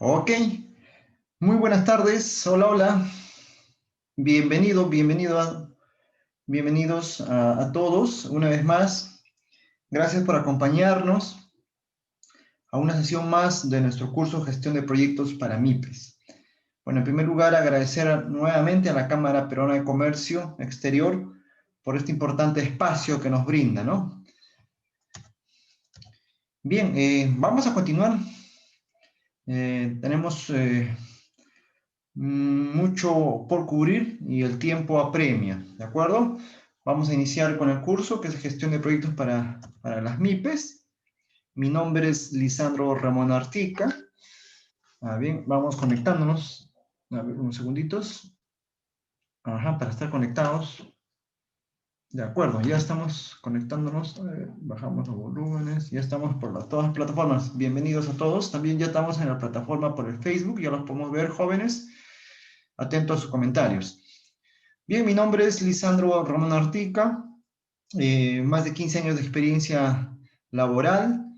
Ok, muy buenas tardes. Hola, hola. Bienvenido, bienvenidos a todos una vez más. Gracias por acompañarnos a una sesión más de nuestro curso Gestión de Proyectos para MIPES. Bueno, en primer lugar, agradecer nuevamente a la Cámara Peruana de Comercio Exterior por este importante espacio que nos brinda, ¿no? Bien, vamos a continuar. Tenemos mucho por cubrir y el tiempo apremia, ¿de acuerdo? Vamos a iniciar con el curso que es Gestión de Proyectos para las MIPES. Mi nombre es Lisandro Ramón Artica. Bien, vamos conectándonos. A ver, unos segunditos. Ajá, para estar conectados. De acuerdo, ya estamos conectándonos. Bajamos los volúmenes. Ya estamos por todas las plataformas. Bienvenidos a todos. También ya estamos en la plataforma por el Facebook. Ya los podemos ver, jóvenes. Atentos a sus comentarios. Bien, mi nombre es Lisandro Ramón Artica, más de 15 años de experiencia laboral.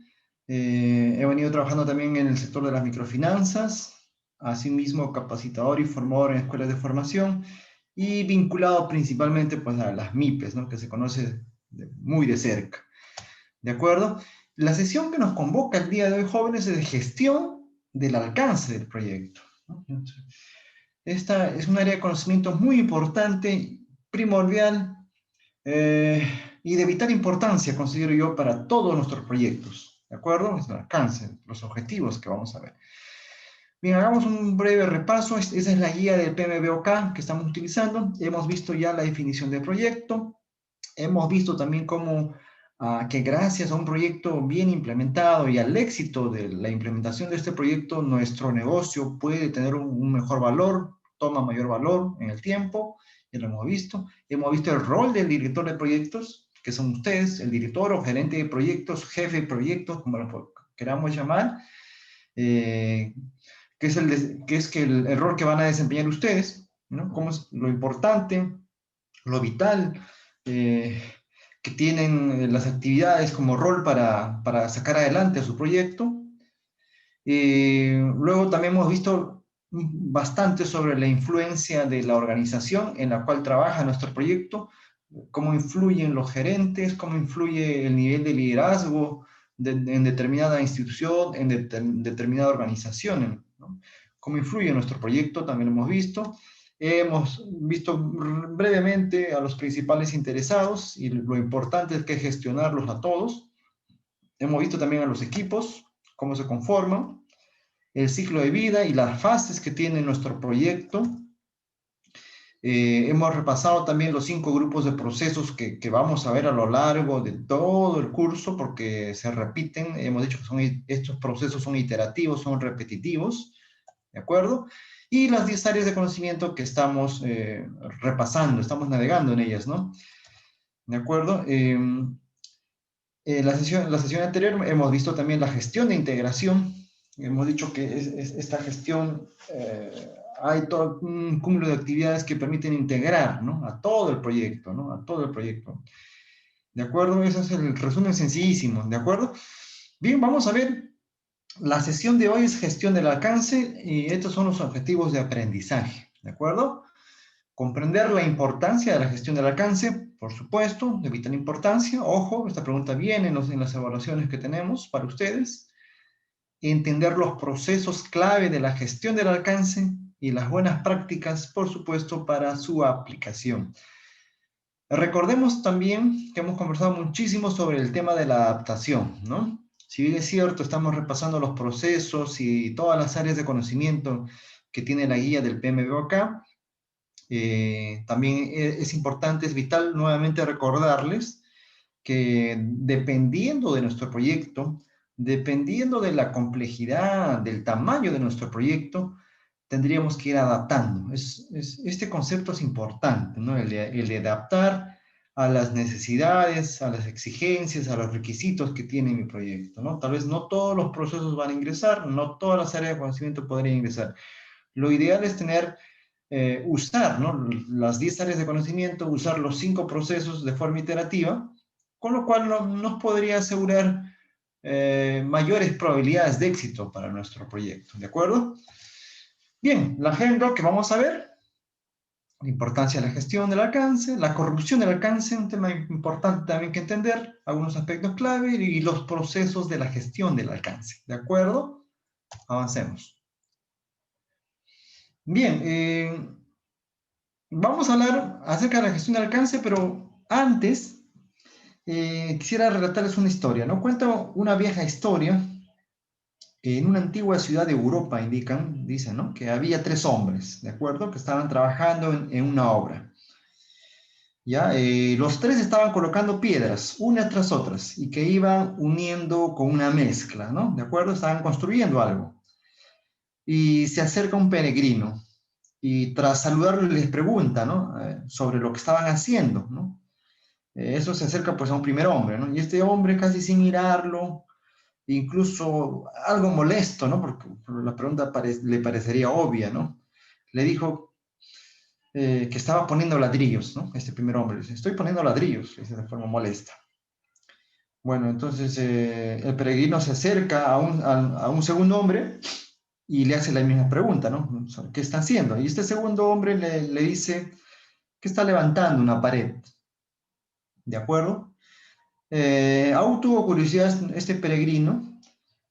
He venido trabajando también en el sector de las microfinanzas, asimismo capacitador y formador en escuelas de formación y vinculado principalmente pues, a las MIPES, ¿no? Que se conoce muy de cerca. ¿De acuerdo? La sesión que nos convoca el día de hoy, jóvenes, es de gestión del alcance del proyecto, ¿no? Esta es un área de conocimiento muy importante, primordial y de vital importancia, considero yo, para todos nuestros proyectos. ¿De acuerdo? Es el alcance, los objetivos que vamos a ver. Bien, hagamos un breve repaso. Esa es la guía del PMBOK que estamos utilizando. Hemos visto ya la definición del proyecto. Hemos visto también cómo que gracias a un proyecto bien implementado y al éxito de la implementación de este proyecto, nuestro negocio puede tener un mejor valor, toma mayor valor en el tiempo, ya lo hemos visto. Hemos visto el rol del director de proyectos, que son ustedes, el director o gerente de proyectos, jefe de proyectos, como lo queramos llamar, eh, que es el rol que van a desempeñar ustedes, ¿no? Cómo es lo importante, lo vital, que tienen las actividades como rol para sacar adelante a su proyecto. Luego también hemos visto bastante sobre la influencia de la organización en la cual trabaja nuestro proyecto, cómo influyen los gerentes, cómo influye el nivel de liderazgo en determinada institución, en determinada organización, ¿no? Cómo influye nuestro proyecto, también lo hemos visto. Hemos visto brevemente a los principales interesados y lo importante es que gestionarlos a todos. Hemos visto también a los equipos, cómo se conforman, el ciclo de vida y las fases que tiene nuestro proyecto. Hemos repasado también los 5 grupos de procesos que vamos a ver a lo largo de todo el curso porque se repiten. Hemos dicho que estos procesos son iterativos, son repetitivos, ¿de acuerdo? Y las 10 áreas de conocimiento que estamos repasando, estamos navegando en ellas, ¿no? ¿De acuerdo? La sesión anterior hemos visto también la gestión de integración. Hemos dicho que esta gestión, hay todo un cúmulo de actividades que permiten integrar, ¿no? A todo el proyecto, ¿no? A todo el proyecto. ¿De acuerdo? Ese es el resumen sencillísimo, ¿de acuerdo? Bien, vamos a ver. La sesión de hoy es gestión del alcance y estos son los objetivos de aprendizaje, ¿de acuerdo? Comprender la importancia de la gestión del alcance, por supuesto, de vital importancia. Ojo, esta pregunta viene en las evaluaciones que tenemos para ustedes. Entender los procesos clave de la gestión del alcance y las buenas prácticas, por supuesto, para su aplicación. Recordemos también que hemos conversado muchísimo sobre el tema de la adaptación, ¿no? Si bien es cierto, estamos repasando los procesos y todas las áreas de conocimiento que tiene la guía del PMBOK, también es importante, es vital nuevamente recordarles que dependiendo de nuestro proyecto, dependiendo de la complejidad, del tamaño de nuestro proyecto, tendríamos que ir adaptando. Este concepto es importante, ¿no? El de adaptar a las necesidades, a las exigencias, a los requisitos que tiene mi proyecto, ¿no? Tal vez no todos los procesos van a ingresar, no todas las áreas de conocimiento podrían ingresar. Lo ideal es usar, ¿no? Las 10 áreas de conocimiento, usar los 5 procesos de forma iterativa, con lo cual nos podría asegurar mayores probabilidades de éxito para nuestro proyecto, ¿de acuerdo? Bien, la agenda que vamos a ver, la importancia de la gestión del alcance, la corrupción del alcance, un tema importante también que entender, algunos aspectos clave y los procesos de la gestión del alcance, ¿de acuerdo? Avancemos. Bien, vamos a hablar acerca de la gestión del alcance, pero antes quisiera relatarles una historia, ¿no? Cuenta una vieja historia. En una antigua ciudad de Europa, dicen, ¿no? Que había tres hombres, ¿de acuerdo? Que estaban trabajando en una obra. ¿Ya? Los tres estaban colocando piedras, unas tras otras, y que iban uniendo con una mezcla, ¿no? ¿De acuerdo? Estaban construyendo algo. Y se acerca un peregrino, y tras saludarlo les pregunta, ¿no? Sobre lo que estaban haciendo, ¿no? Eso se acerca pues a un primer hombre, ¿no? Y este hombre casi sin mirarlo, incluso algo molesto, ¿no? Porque la pregunta le parecería obvia, ¿no? Le dijo que estaba poniendo ladrillos, ¿no? Este primer hombre dice, estoy poniendo ladrillos, dice de forma molesta. Bueno, entonces el peregrino se acerca a un segundo hombre y le hace la misma pregunta, ¿no? ¿Qué está haciendo? Y este segundo hombre le dice que está levantando una pared, ¿de acuerdo? Aún tuvo curiosidad este peregrino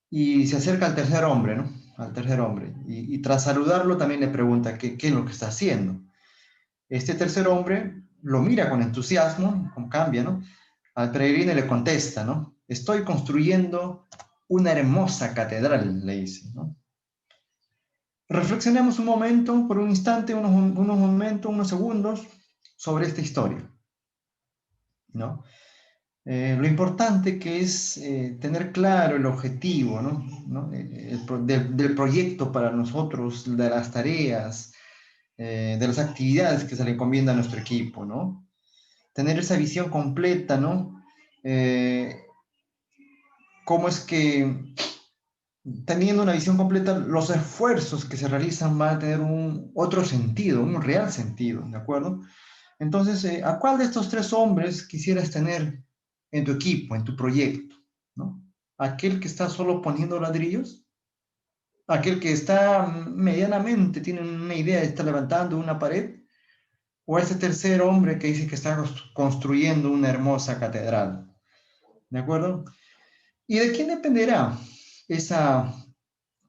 y se acerca al tercer hombre, ¿no? Al tercer hombre. Y tras saludarlo también le pregunta qué es lo que está haciendo. Este tercer hombre lo mira con entusiasmo, cambia, ¿no? Al peregrino y le contesta, ¿no? Estoy construyendo una hermosa catedral, le dice, ¿no? Reflexionemos un momento, por un instante, unos momentos, unos segundos, sobre esta historia, ¿no? Lo importante que es tener claro el objetivo, ¿no? ¿No? Del proyecto para nosotros, de las tareas, de las actividades que se le encomienda a nuestro equipo, ¿no? Tener esa visión completa, ¿no? Cómo es que, teniendo una visión completa, los esfuerzos que se realizan van a tener otro sentido, un real sentido, ¿de acuerdo? Entonces, ¿a cuál de estos tres hombres quisieras tener en tu equipo, en tu proyecto? ¿No? ¿Aquel que está solo poniendo ladrillos? ¿Aquel que está medianamente, tiene una idea de estar levantando una pared? ¿O ese tercer hombre que dice que está construyendo una hermosa catedral? ¿De acuerdo? ¿Y de quién dependerá esa,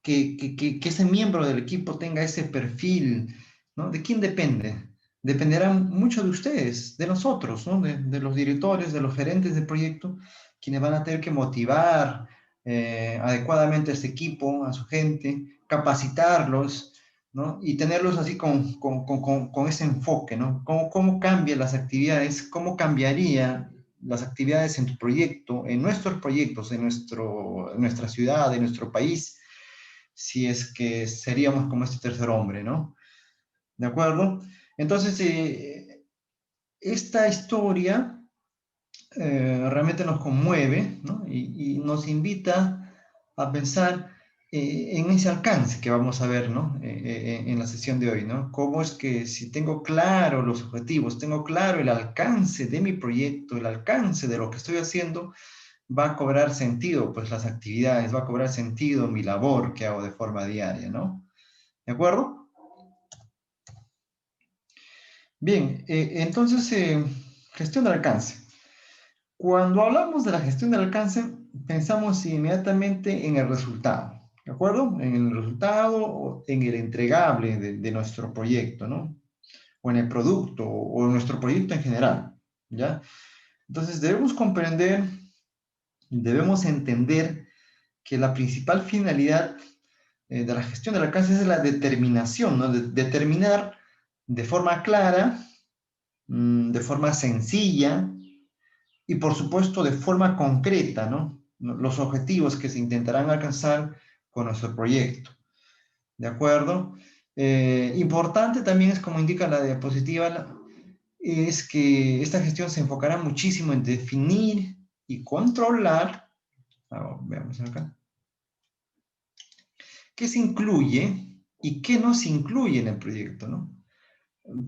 que ese miembro del equipo tenga ese perfil? ¿No? ¿De quién depende? Dependerá mucho de ustedes, de nosotros, ¿no? De los directores, de los gerentes del proyecto, quienes van a tener que motivar adecuadamente a este equipo, a su gente, capacitarlos, ¿no? Y tenerlos así con ese enfoque, ¿no? ¿Cómo cambian las actividades? ¿Cómo cambiaría las actividades en tu proyecto, en nuestros proyectos, en nuestra ciudad, en nuestro país, si es que seríamos como este tercer hombre, ¿no? ¿De acuerdo? Entonces, esta historia realmente nos conmueve, ¿no? Y nos invita a pensar en ese alcance que vamos a ver, ¿no? En la sesión de hoy, ¿no? Cómo es que si tengo claro los objetivos, tengo claro el alcance de mi proyecto, el alcance de lo que estoy haciendo, va a cobrar sentido, pues las actividades, va a cobrar sentido mi labor que hago de forma diaria, ¿no? ¿De acuerdo? Bien, entonces, gestión del alcance. Cuando hablamos de la gestión del alcance, pensamos inmediatamente en el resultado, ¿de acuerdo? En el resultado o en el entregable de nuestro proyecto, ¿no? O en el producto o en nuestro proyecto en general, ¿ya? Entonces debemos comprender, debemos entender que la principal finalidad de la gestión del alcance es la determinación, ¿no? Determinar de forma clara, de forma sencilla, y por supuesto de forma concreta, ¿no? Los objetivos que se intentarán alcanzar con nuestro proyecto. ¿De acuerdo? Importante también es, como indica la diapositiva, es que esta gestión se enfocará muchísimo en definir y controlar, veamos acá, qué se incluye y qué no se incluye en el proyecto, ¿no?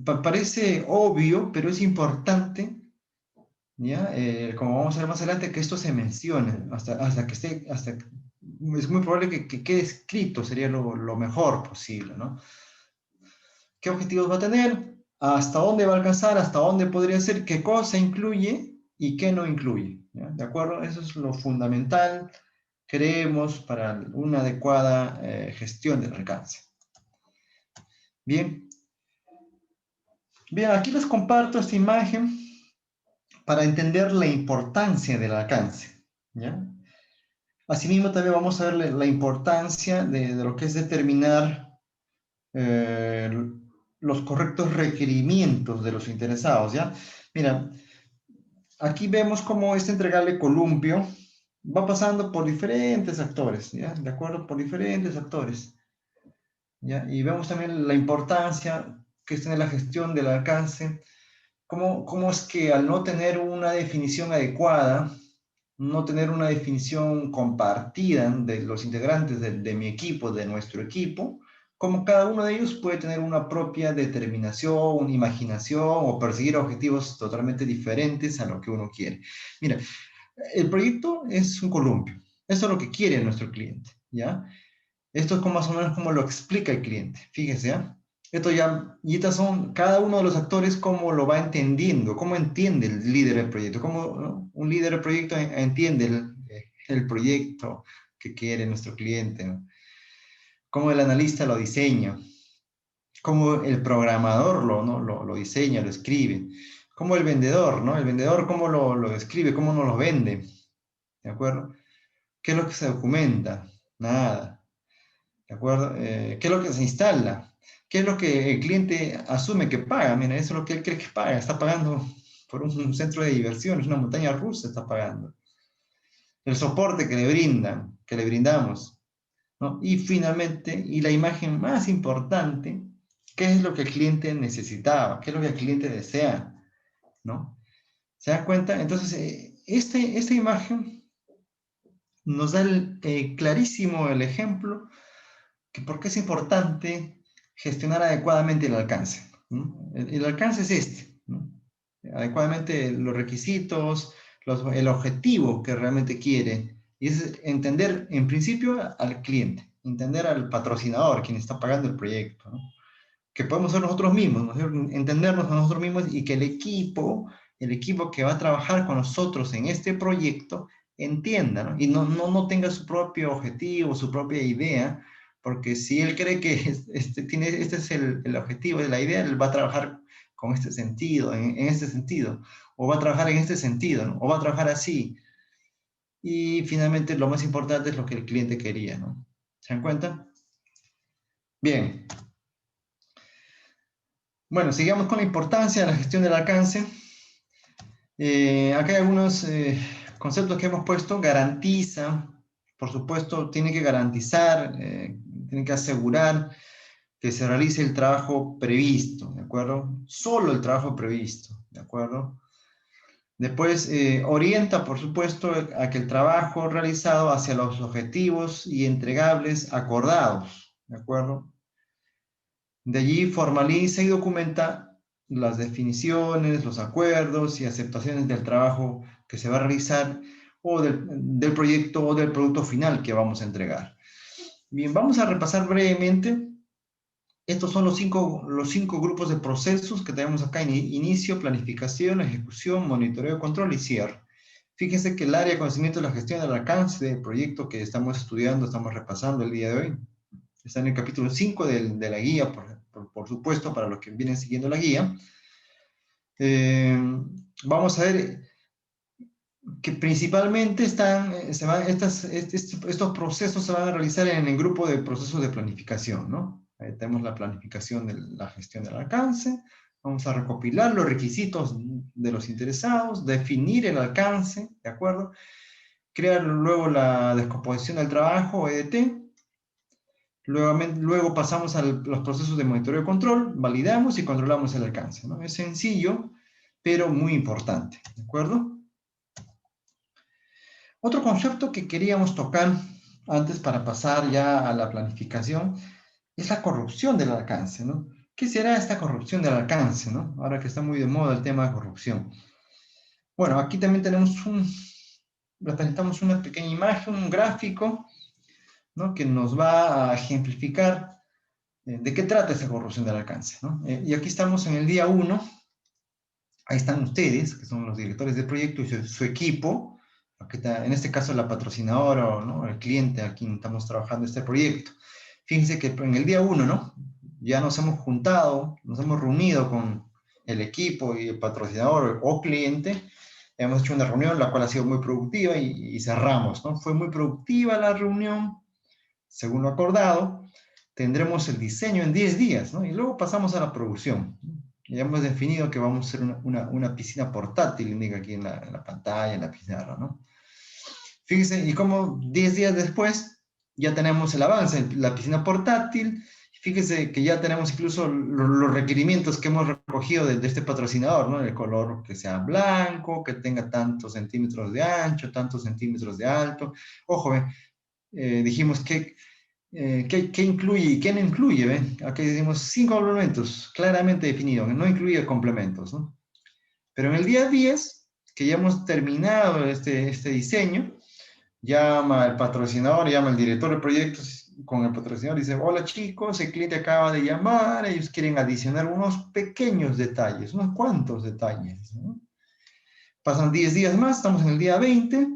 Parece obvio, pero es importante ¿ya? Como vamos a ver más adelante, que esto se mencione, hasta que esté, es muy probable que quede escrito, sería lo mejor posible, ¿no? ¿Qué objetivos va a tener? ¿Hasta dónde va a alcanzar? ¿Hasta dónde podría ser? ¿Qué cosa incluye y qué no incluye? ¿Ya? ¿De acuerdo? Eso es lo fundamental, creemos, para una adecuada gestión del alcance. Bien. Bien, aquí les comparto esta imagen para entender la importancia del alcance, ¿ya? Asimismo, también vamos a ver la importancia de lo que es determinar eh, los correctos requerimientos de los interesados, ¿ya? Mira, aquí vemos cómo este entregable columpio va pasando por diferentes actores, ¿ya? De acuerdo, por diferentes actores, ¿ya? Y vemos también la importancia que tiene la gestión del alcance. ¿Cómo es que al no tener una definición adecuada, no tener una definición compartida de los integrantes de mi equipo, de nuestro equipo, cómo cada uno de ellos puede tener una propia determinación, una imaginación o perseguir objetivos totalmente diferentes a lo que uno quiere? Mira, el proyecto es un columpio. Eso es lo que quiere nuestro cliente, ¿ya? Esto es como más o menos como lo explica el cliente. Fíjese, ¿eh? Y estas son cada uno de los actores cómo lo va entendiendo, cómo entiende el líder del proyecto, cómo, ¿no? Un líder del proyecto entiende el proyecto que quiere nuestro cliente, ¿no? Cómo el analista lo diseña, cómo el programador ¿no? lo diseña, lo escribe, cómo el vendedor, ¿no? El vendedor cómo lo escribe, cómo nos lo vende, ¿de acuerdo? ¿Qué es lo que se documenta? Nada. ¿De acuerdo? ¿Qué es lo que se instala? ¿Qué es lo que el cliente asume que paga? Mira, eso es lo que él cree que paga. Está pagando por un centro de diversiones, una montaña rusa está pagando. El soporte que le brindan, que le brindamos, ¿no? Y finalmente, y la imagen más importante, ¿qué es lo que el cliente necesitaba? ¿Qué es lo que el cliente desea? ¿No? ¿Se da cuenta? Entonces, esta imagen nos da clarísimo el ejemplo que por qué es importante gestionar adecuadamente el alcance, ¿no? El alcance es este, ¿no? Adecuadamente los requisitos, el objetivo que realmente quiere, y es entender en principio al cliente, entender al patrocinador, quien está pagando el proyecto, ¿no? Que podemos ser nosotros mismos, ¿no? Entendernos a nosotros mismos y que el equipo que va a trabajar con nosotros en este proyecto entienda, ¿no? Y no tenga su propio objetivo, su propia idea, porque si él cree que este es el objetivo de la idea, él va a trabajar con este sentido, en este sentido, o va a trabajar en este sentido, ¿no? O va a trabajar así. Y finalmente lo más importante es lo que el cliente quería, ¿no? ¿Se dan cuenta? Bien. Bueno, sigamos con la importancia de la gestión del alcance. Acá hay algunos conceptos que hemos puesto. Garantiza, por supuesto, tiene que garantizar, tiene que asegurar que se realice el trabajo previsto, ¿de acuerdo? Solo el trabajo previsto, ¿de acuerdo? Después, orienta, por supuesto, a que el trabajo realizado hacia los objetivos y entregables acordados, ¿de acuerdo? De allí formaliza y documenta las definiciones, los acuerdos y aceptaciones del trabajo que se va a realizar o del proyecto o del producto final que vamos a entregar. Bien, vamos a repasar brevemente. Estos son los cinco grupos de procesos que tenemos acá: inicio, planificación, ejecución, monitoreo, control y cierre. Fíjense que el área de conocimiento de la gestión del alcance del proyecto que estamos estudiando, estamos repasando el día de hoy, está en el capítulo 5 de la guía, por supuesto, para los que vienen siguiendo la guía. Vamos a ver que principalmente estos procesos se van a realizar en el grupo de procesos de planificación, ¿no? Ahí tenemos la planificación de la gestión del alcance. Vamos a recopilar los requisitos de los interesados, definir el alcance, ¿de acuerdo? Crear luego la descomposición del trabajo, EDT. Luego pasamos a los procesos de monitoreo y control, validamos y controlamos el alcance, ¿no? Es sencillo, pero muy importante, ¿de acuerdo? Otro concepto que queríamos tocar antes para pasar ya a la planificación es la corrupción del alcance, ¿no? ¿Qué será esta corrupción del alcance, ¿no? Ahora que está muy de moda el tema de corrupción. Bueno, aquí también tenemos representamos una pequeña imagen, un gráfico, ¿no? Que nos va a ejemplificar de qué trata esa corrupción del alcance, ¿no? Y aquí estamos en el día 1. Ahí están ustedes, que son los directores de proyecto y su equipo, en este caso la patrocinadora, ¿no? El cliente a quien estamos trabajando este proyecto. Fíjense que en el día 1, ¿no? Ya nos hemos juntado, nos hemos reunido con el equipo y el patrocinador o cliente. Hemos hecho una reunión, la cual ha sido muy productiva y cerramos, ¿no? Fue muy productiva la reunión, según lo acordado. Tendremos el diseño en 10 días, ¿no? Y luego pasamos a la producción. Ya hemos definido que vamos a hacer una piscina portátil, indica aquí en la pantalla, en la pizarra, ¿no? Fíjense, y como 10 días después ya tenemos el avance, la piscina portátil. Fíjense que ya tenemos incluso los requerimientos que hemos recogido de este patrocinador, ¿no? El color que sea blanco, que tenga tantos centímetros de ancho, tantos centímetros de alto. Ojo, dijimos que ¿qué incluye y qué no incluye? ¿Ven? Aquí decimos 5 complementos, claramente definidos, no incluye complementos, ¿no? Pero en el día 10, que ya hemos terminado este diseño, llama el patrocinador, llama el director de proyectos con el patrocinador y dice, hola chicos, el cliente acaba de llamar, ellos quieren adicionar unos pequeños detalles, unos cuantos detalles, ¿no? Pasan 10 días más, estamos en el día 20.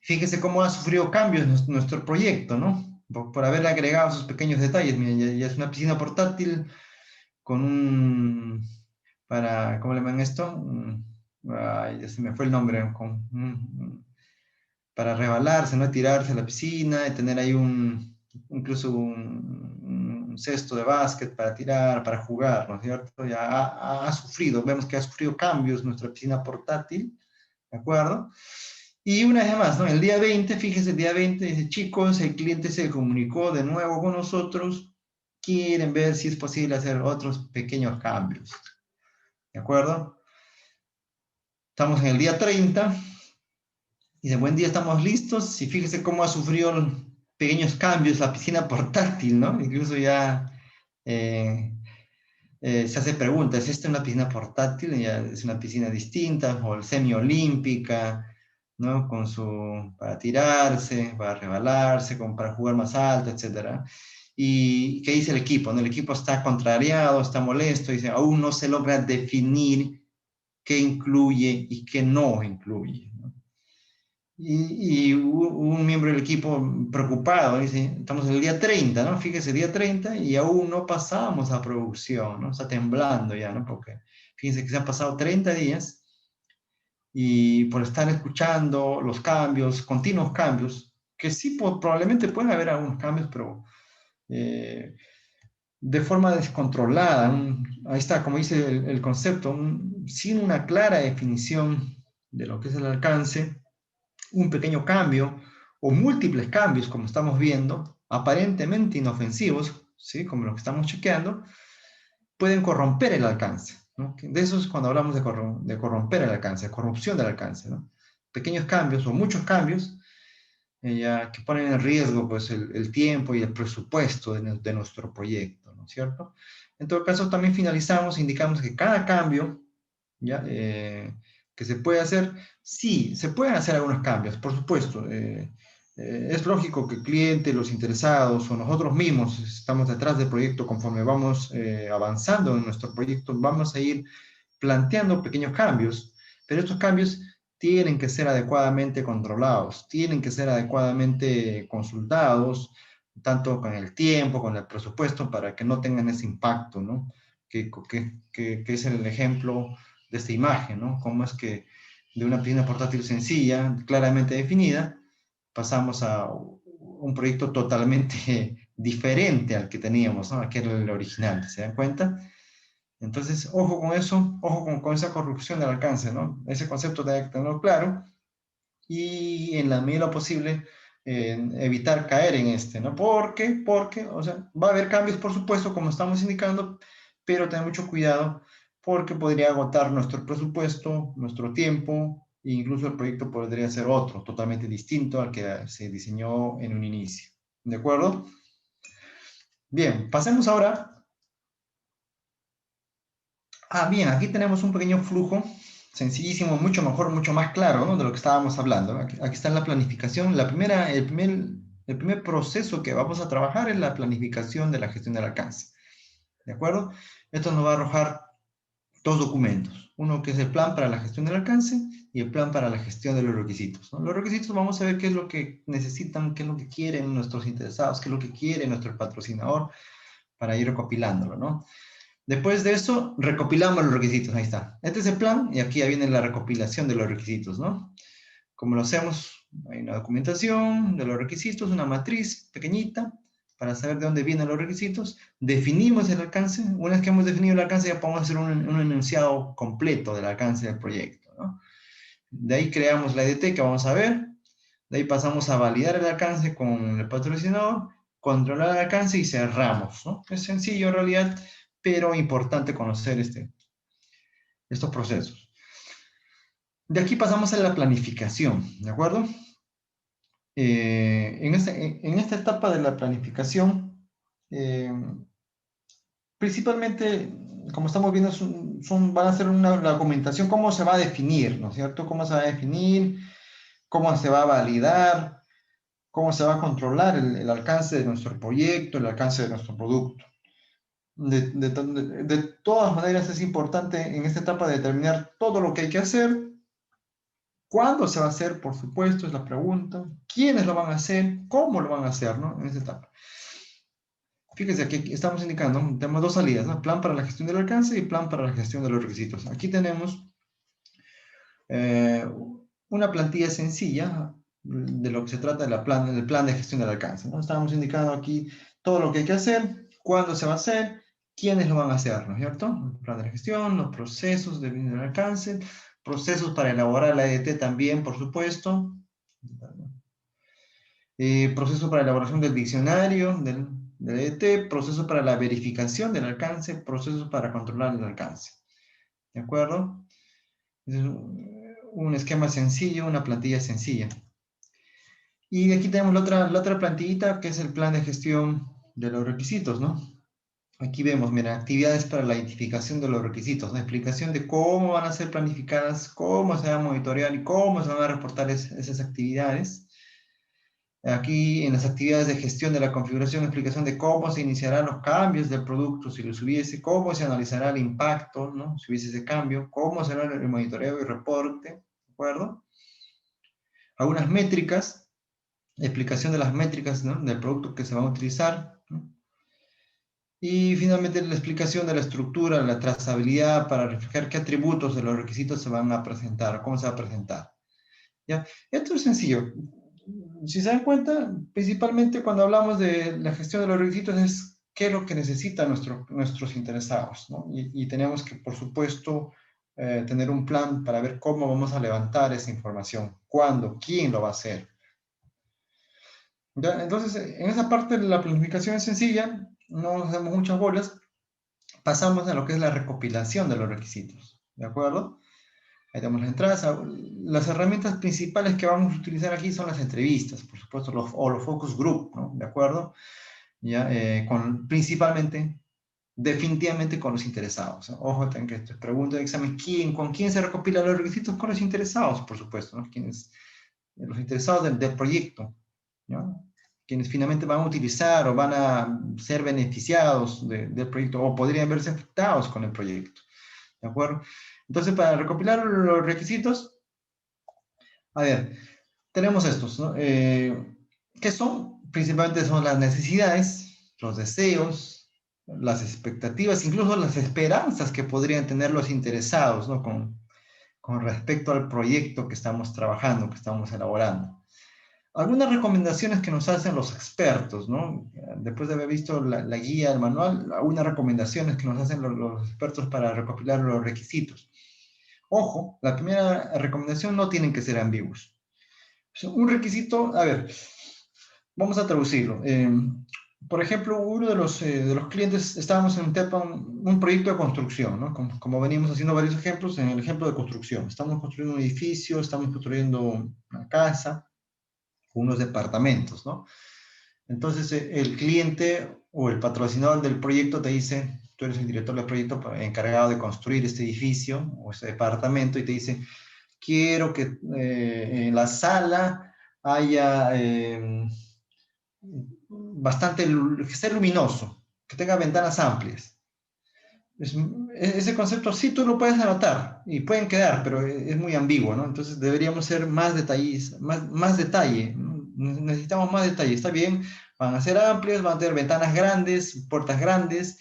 Fíjese cómo ha sufrido cambios nuestro proyecto, ¿no? Por haberle agregado esos pequeños detalles. Miren, ya es una piscina portátil con ¿cómo le llaman esto? Ay, ya se me fue el nombre. Para rebalarse, ¿no? Tirarse a la piscina y tener ahí incluso un cesto de básquet para tirar, para jugar, ¿no es cierto? Ya ha sufrido, vemos que ha sufrido cambios nuestra piscina portátil, ¿de acuerdo? Y una vez más, ¿no? El día 20, fíjese, el día 20, dice, chicos, el cliente se comunicó de nuevo con nosotros, quieren ver si es posible hacer otros pequeños cambios, ¿de acuerdo? Estamos en el día 30, y de buen día estamos listos, y fíjese cómo ha sufrido pequeños cambios la piscina portátil, ¿no? Incluso ya se hace preguntas, ¿es esta una piscina portátil? Ya es una piscina distinta, o semiolímpica, ¿no? Para tirarse, para rebalarse, para jugar más alto, etc. ¿Y qué dice el equipo? ¿No? El equipo está contrariado, está molesto, dice, aún no se logra definir qué incluye y qué no incluye, ¿no? Y un miembro del equipo preocupado, dice, estamos en el día 30, ¿no? Fíjese, día 30 y aún no pasamos a producción, ¿no? Está temblando ya, ¿no? Porque fíjense que se han pasado 30 días y por estar escuchando los cambios, continuos cambios, que sí, probablemente pueden haber algunos cambios, pero de forma descontrolada. Ahí está, como dice el concepto, sin una clara definición de lo que es el alcance, un pequeño cambio o múltiples cambios, como estamos viendo, aparentemente inofensivos, ¿sí? Como lo que estamos chequeando, pueden corromper el alcance, ¿no? De eso es cuando hablamos de corromper el alcance, corrupción del alcance, ¿no? Pequeños cambios o muchos cambios que ponen en riesgo pues, el tiempo y el presupuesto de nuestro proyecto, ¿no es cierto? En todo caso, también finalizamos, indicamos que cada cambio ¿ya? Que se puede hacer, sí, se pueden hacer algunos cambios, por supuesto. Es lógico que el cliente, los interesados o nosotros mismos estamos detrás del proyecto conforme vamos avanzando en nuestro proyecto, vamos a ir planteando pequeños cambios, pero estos cambios tienen que ser adecuadamente controlados, tienen que ser adecuadamente consultados, tanto con el tiempo, con el presupuesto, para que no tengan ese impacto, ¿no? Que es el ejemplo de esta imagen, ¿no? Cómo es que de una piscina portátil sencilla, claramente definida, pasamos a un proyecto totalmente diferente al que teníamos, ¿no? Que era el original, ¿se dan cuenta? Entonces, ojo con eso, ojo con esa corrupción del alcance, ¿no? Ese concepto de tenerlo claro y en la medida de lo posible evitar caer en ¿no? Porque, o sea, va a haber cambios, por supuesto, como estamos indicando, pero tener mucho cuidado porque podría agotar nuestro presupuesto, nuestro tiempo, e incluso el proyecto podría ser otro, totalmente distinto al que se diseñó en un inicio. ¿De acuerdo? Bien, pasemos ahora. Bien, aquí tenemos un pequeño flujo, sencillísimo, mucho mejor, mucho más claro, ¿no? De lo que estábamos hablando, ¿no? Aquí está la planificación. El primer proceso que vamos a trabajar es la planificación de la gestión del alcance. ¿De acuerdo? Esto nos va a arrojar dos documentos. Uno que es el plan para la gestión del alcance y el plan para la gestión de los requisitos, ¿no? Los requisitos vamos a ver qué es lo que necesitan, qué es lo que quieren nuestros interesados, qué es lo que quiere nuestro patrocinador para ir recopilándolo, ¿no? Después de eso, recopilamos los requisitos. Ahí está. Este es el plan y aquí ya viene la recopilación de los requisitos, ¿no? Como lo hacemos, hay una documentación de los requisitos, una matriz pequeñita para saber de dónde vienen los requisitos. Definimos el alcance. Una vez que hemos definido el alcance, ya podemos hacer un enunciado completo del alcance del proyecto, ¿no? De ahí creamos la EDT que vamos a ver. De ahí pasamos a validar el alcance con el patrocinador, controlar el alcance y cerramos, ¿no? Es sencillo en realidad, pero importante conocer estos procesos. De aquí pasamos a la planificación, ¿de acuerdo? En esta etapa de la planificación, principalmente, como estamos viendo, van a ser la documentación, cómo se va a definir, ¿no es cierto? Cómo se va a definir, cómo se va a validar, cómo se va a controlar el alcance de nuestro proyecto, el alcance de nuestro producto. De todas maneras, es importante en esta etapa determinar todo lo que hay que hacer. ¿Cuándo se va a hacer? Por supuesto, es la pregunta. ¿Quiénes lo van a hacer? ¿Cómo lo van a hacer, ¿no? En esta etapa. Fíjense, aquí estamos indicando, tenemos dos salidas, ¿no? Plan para la gestión del alcance y plan para la gestión de los requisitos. Aquí tenemos eh, una plantilla sencilla de lo que se trata del plan de gestión del alcance, ¿no? Estamos indicando aquí todo lo que hay que hacer, cuándo se va a hacer, quiénes lo van a hacer, ¿no es cierto? El plan de la gestión, los procesos de gestión del alcance, procesos para elaborar la EDT también, por supuesto, proceso para elaboración del diccionario del EDT, proceso para la verificación del alcance, procesos para controlar el alcance. ¿De acuerdo? Es un esquema sencillo, una plantilla sencilla. Y aquí tenemos la otra plantillita que es el plan de gestión de los requisitos, ¿no? Aquí vemos, mira, actividades para la identificación de los requisitos, una explicación de cómo van a ser planificadas, cómo se va a monitorear y cómo se van a reportar esas actividades. Aquí en las actividades de gestión de la configuración, explicación de cómo se iniciarán los cambios del producto si los hubiese, cómo se analizará el impacto, ¿no? Si hubiese ese cambio, cómo será el monitoreo y reporte, ¿de acuerdo? Algunas métricas, explicación de las métricas, ¿no? Del producto que se va a utilizar, ¿no? Y finalmente la explicación de la estructura, la trazabilidad para reflejar qué atributos de los requisitos se van a presentar, cómo se va a presentar. ¿Ya? Esto es sencillo. Si se dan cuenta, principalmente cuando hablamos de la gestión de los requisitos es qué es lo que necesitan nuestros interesados, ¿no? Y tenemos que, por supuesto, tener un plan para ver cómo vamos a levantar esa información, cuándo, quién lo va a hacer. ¿Ya? Entonces, en esa parte de la planificación es sencilla, no nos damos muchas bolas, pasamos a lo que es la recopilación de los requisitos, ¿de acuerdo? Ahí tenemos las entradas. Las herramientas principales que vamos a utilizar aquí son las entrevistas, por supuesto, o los focus group, ¿no? ¿De acuerdo? Ya, principalmente, definitivamente con los interesados, ¿no? Ojo, tengo que pregunta de examen, ¿con quién se recopilan los requisitos? Con los interesados, por supuesto, ¿no? Los interesados del proyecto, ¿no? Quienes finalmente van a utilizar o van a ser beneficiados del proyecto o podrían verse afectados con el proyecto, ¿de acuerdo? Entonces, para recopilar los requisitos, a ver, tenemos estos, ¿no? ¿Qué son? Principalmente son las necesidades, los deseos, las expectativas, incluso las esperanzas que podrían tener los interesados, ¿no? Con respecto al proyecto que estamos trabajando, que estamos elaborando. Algunas recomendaciones que nos hacen los expertos, ¿no? Después de haber visto la guía, el manual, algunas recomendaciones que nos hacen los expertos para recopilar los requisitos. Ojo, la primera recomendación no tienen que ser ambiguos. Un requisito, a ver, vamos a traducirlo. Por ejemplo, uno de los clientes, estábamos en un proyecto de construcción, ¿no? Como venimos haciendo varios ejemplos, en el ejemplo de construcción. Estamos construyendo un edificio, estamos construyendo una casa, unos departamentos, ¿no? Entonces el cliente o el patrocinador del proyecto te dice, tú eres el director del proyecto encargado de construir este edificio o este departamento y te dice, quiero que en la sala haya que esté luminoso, que tenga ventanas amplias. Es, ese concepto sí tú lo puedes anotar y pueden quedar, pero es muy ambiguo, ¿no? Entonces deberíamos ser más detalles, más detalle, ¿no? Necesitamos más detalle. Está bien, van a ser amplios, van a tener ventanas grandes, puertas grandes,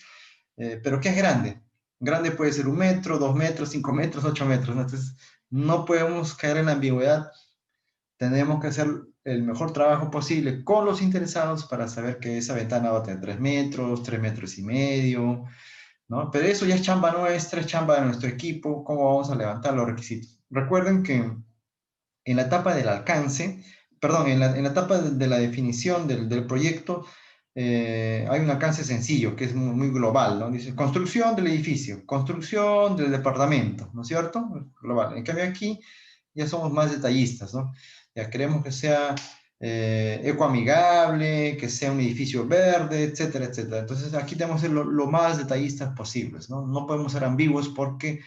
pero ¿qué es grande? Grande puede ser 1 metro, 2 metros, 5 metros, 8 metros, ¿no? Entonces no podemos caer en la ambigüedad. Tenemos que hacer el mejor trabajo posible con los interesados para saber que esa ventana va a tener 3 metros, 3 metros y medio, ¿no? Pero eso ya es chamba nuestra, es chamba de nuestro equipo, cómo vamos a levantar los requisitos. Recuerden que en la etapa del alcance, perdón, en la etapa de la definición del proyecto, hay un alcance sencillo, que es muy global, ¿no? Dice, construcción del edificio, construcción del departamento, ¿no es cierto? Global. En cambio aquí ya somos más detallistas, ¿no? Ya queremos que sea ecoamigable, que sea un edificio verde, etcétera, etcétera. Entonces aquí tenemos que ser lo más detallistas posibles, ¿no? No podemos ser ambiguos porque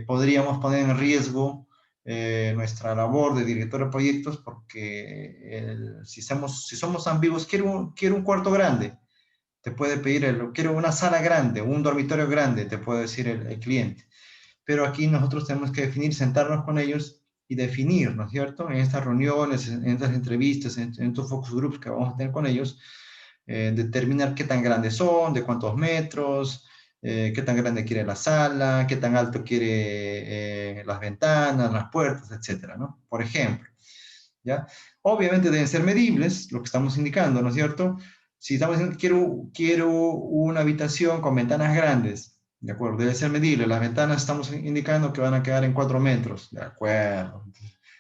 podríamos poner en riesgo nuestra labor de director de proyectos porque si somos ambiguos, quiero un cuarto grande, te puede pedir, quiero una sala grande, un dormitorio grande, te puede decir el cliente. Pero aquí nosotros tenemos que definir, sentarnos con ellos y definir, ¿no es cierto? En estas reuniones, en estas entrevistas, en estos focus groups que vamos a tener con ellos, determinar qué tan grandes son, de cuántos metros, qué tan grande quiere la sala, qué tan alto quiere las ventanas, las puertas, etcétera, ¿no? Por ejemplo, ¿ya? Obviamente deben ser medibles, lo que estamos indicando, ¿no es cierto? Si estamos diciendo que quiero una habitación con ventanas grandes, de acuerdo, debe ser medible. Las ventanas estamos indicando que van a quedar en 4 metros, de acuerdo.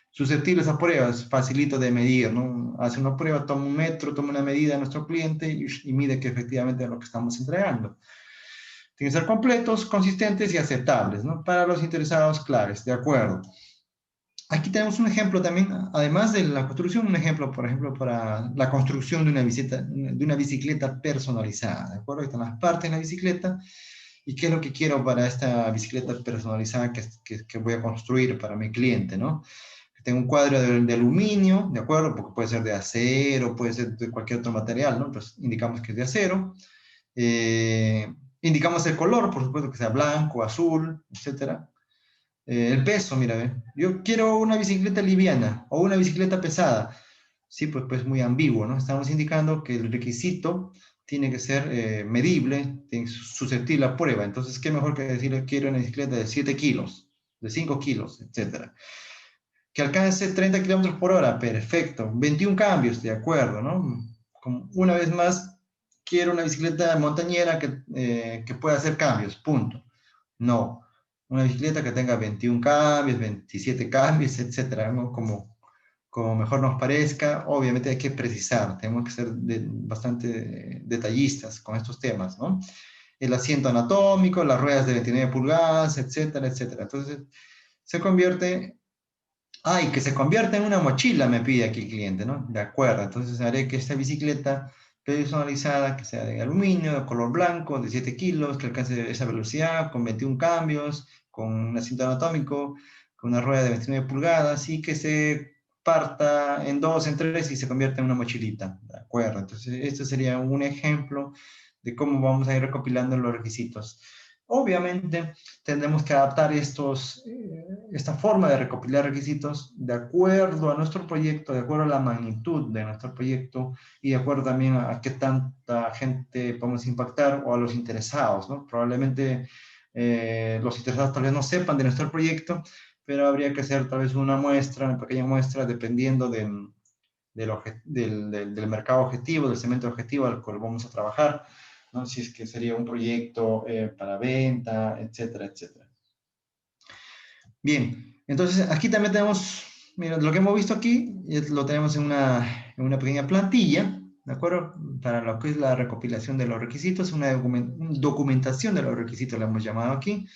Susceptibles a pruebas, facilito de medir, ¿no? Hace una prueba, toma 1 metro, toma una medida de nuestro cliente y mide que efectivamente es lo que estamos entregando. Tienen que ser completos, consistentes y aceptables, ¿no? Para los interesados, claves, de acuerdo. Aquí tenemos un ejemplo también, además de la construcción, un ejemplo, por ejemplo, para la construcción de una bicicleta personalizada, ¿de acuerdo? Ahí están las partes de la bicicleta y qué es lo que quiero para esta bicicleta personalizada que voy a construir para mi cliente, ¿no? Tengo un cuadro de aluminio, ¿de acuerdo? Porque puede ser de acero, puede ser de cualquier otro material, ¿no? Pues indicamos que es de acero. Eh, Indicamos el color, por supuesto que sea blanco, azul, etcétera. El peso, mira, yo quiero una bicicleta liviana o una bicicleta pesada. Sí, pues muy ambiguo, ¿no? Estamos indicando que el requisito tiene que ser medible, susceptible a prueba. Entonces, ¿qué mejor que decirle quiero una bicicleta de 7 kilos, de 5 kilos, etcétera? Que alcance 30 kilómetros por hora, perfecto. 21 cambios, de acuerdo, ¿no? Como una vez más, quiero una bicicleta montañera que pueda hacer cambios, punto. No, una bicicleta que tenga 21 cambios, 27 cambios, etcétera, ¿no? Como mejor nos parezca. Obviamente hay que precisar, tenemos que ser bastante detallistas con estos temas, ¿no? El asiento anatómico, las ruedas de 29 pulgadas, etcétera, etcétera. Entonces, se convierte, que se convierta en una mochila, me pide aquí el cliente, ¿no? De acuerdo, entonces haré que esta bicicleta personalizada, que sea de aluminio, de color blanco, de 7 kilos, que alcance esa velocidad, con 21 cambios, con un asiento anatómico, con una rueda de 29 pulgadas, y que se parta en dos, en tres, y se convierta en una mochilita, ¿de acuerdo? Entonces, este sería un ejemplo de cómo vamos a ir recopilando los requisitos. Obviamente, tendremos que adaptar esta forma de recopilar requisitos de acuerdo a nuestro proyecto, de acuerdo a la magnitud de nuestro proyecto y de acuerdo también a qué tanta gente podemos impactar o a los interesados, ¿no? Probablemente los interesados tal vez no sepan de nuestro proyecto, pero habría que hacer tal vez una pequeña muestra, dependiendo del mercado objetivo, del segmento objetivo al cual vamos a trabajar, ¿no? Si es que sería un proyecto para venta, etcétera, etcétera. Bien, entonces aquí también tenemos, mira, lo que hemos visto aquí, lo tenemos en una pequeña plantilla, ¿de acuerdo? Para lo que es la recopilación de los requisitos, una documentación de los requisitos, la hemos llamado aquí.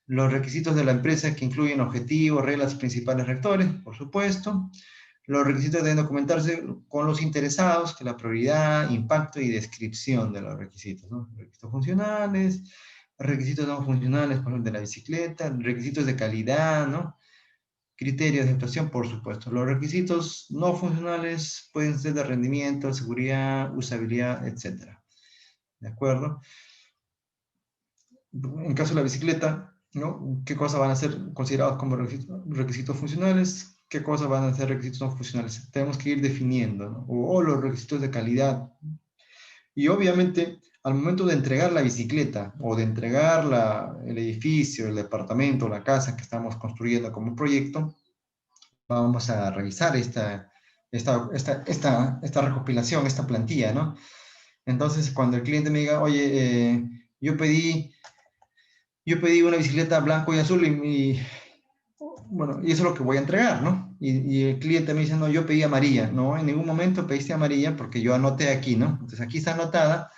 Los requisitos de la empresa que incluyen objetivos, reglas principales rectores, por supuesto. Los requisitos deben documentarse con los interesados, que la prioridad, impacto y descripción de los requisitos, ¿no? Requisitos funcionales, requisitos no funcionales, por ejemplo, de la bicicleta, requisitos de calidad, ¿no? Criterios de actuación, por supuesto. Los requisitos no funcionales pueden ser de rendimiento, seguridad, usabilidad, etcétera. ¿De acuerdo? En caso de la bicicleta, ¿no? ¿Qué cosas van a ser considerados como requisitos funcionales? ¿Qué cosas van a ser requisitos no funcionales? Tenemos que ir definiendo, ¿no? O los requisitos de calidad. Y obviamente, al momento de entregar la bicicleta o de entregar el edificio, el departamento, la casa que estamos construyendo como proyecto, vamos a revisar esta recopilación, esta plantilla, ¿no? Entonces, cuando el cliente me diga, oye, yo pedí una bicicleta blanco y azul bueno, y eso es lo que voy a entregar, ¿no? Y el cliente me dice, no, yo pedí amarilla. No, en ningún momento pediste amarilla porque yo anoté aquí, ¿no? Entonces aquí está anotada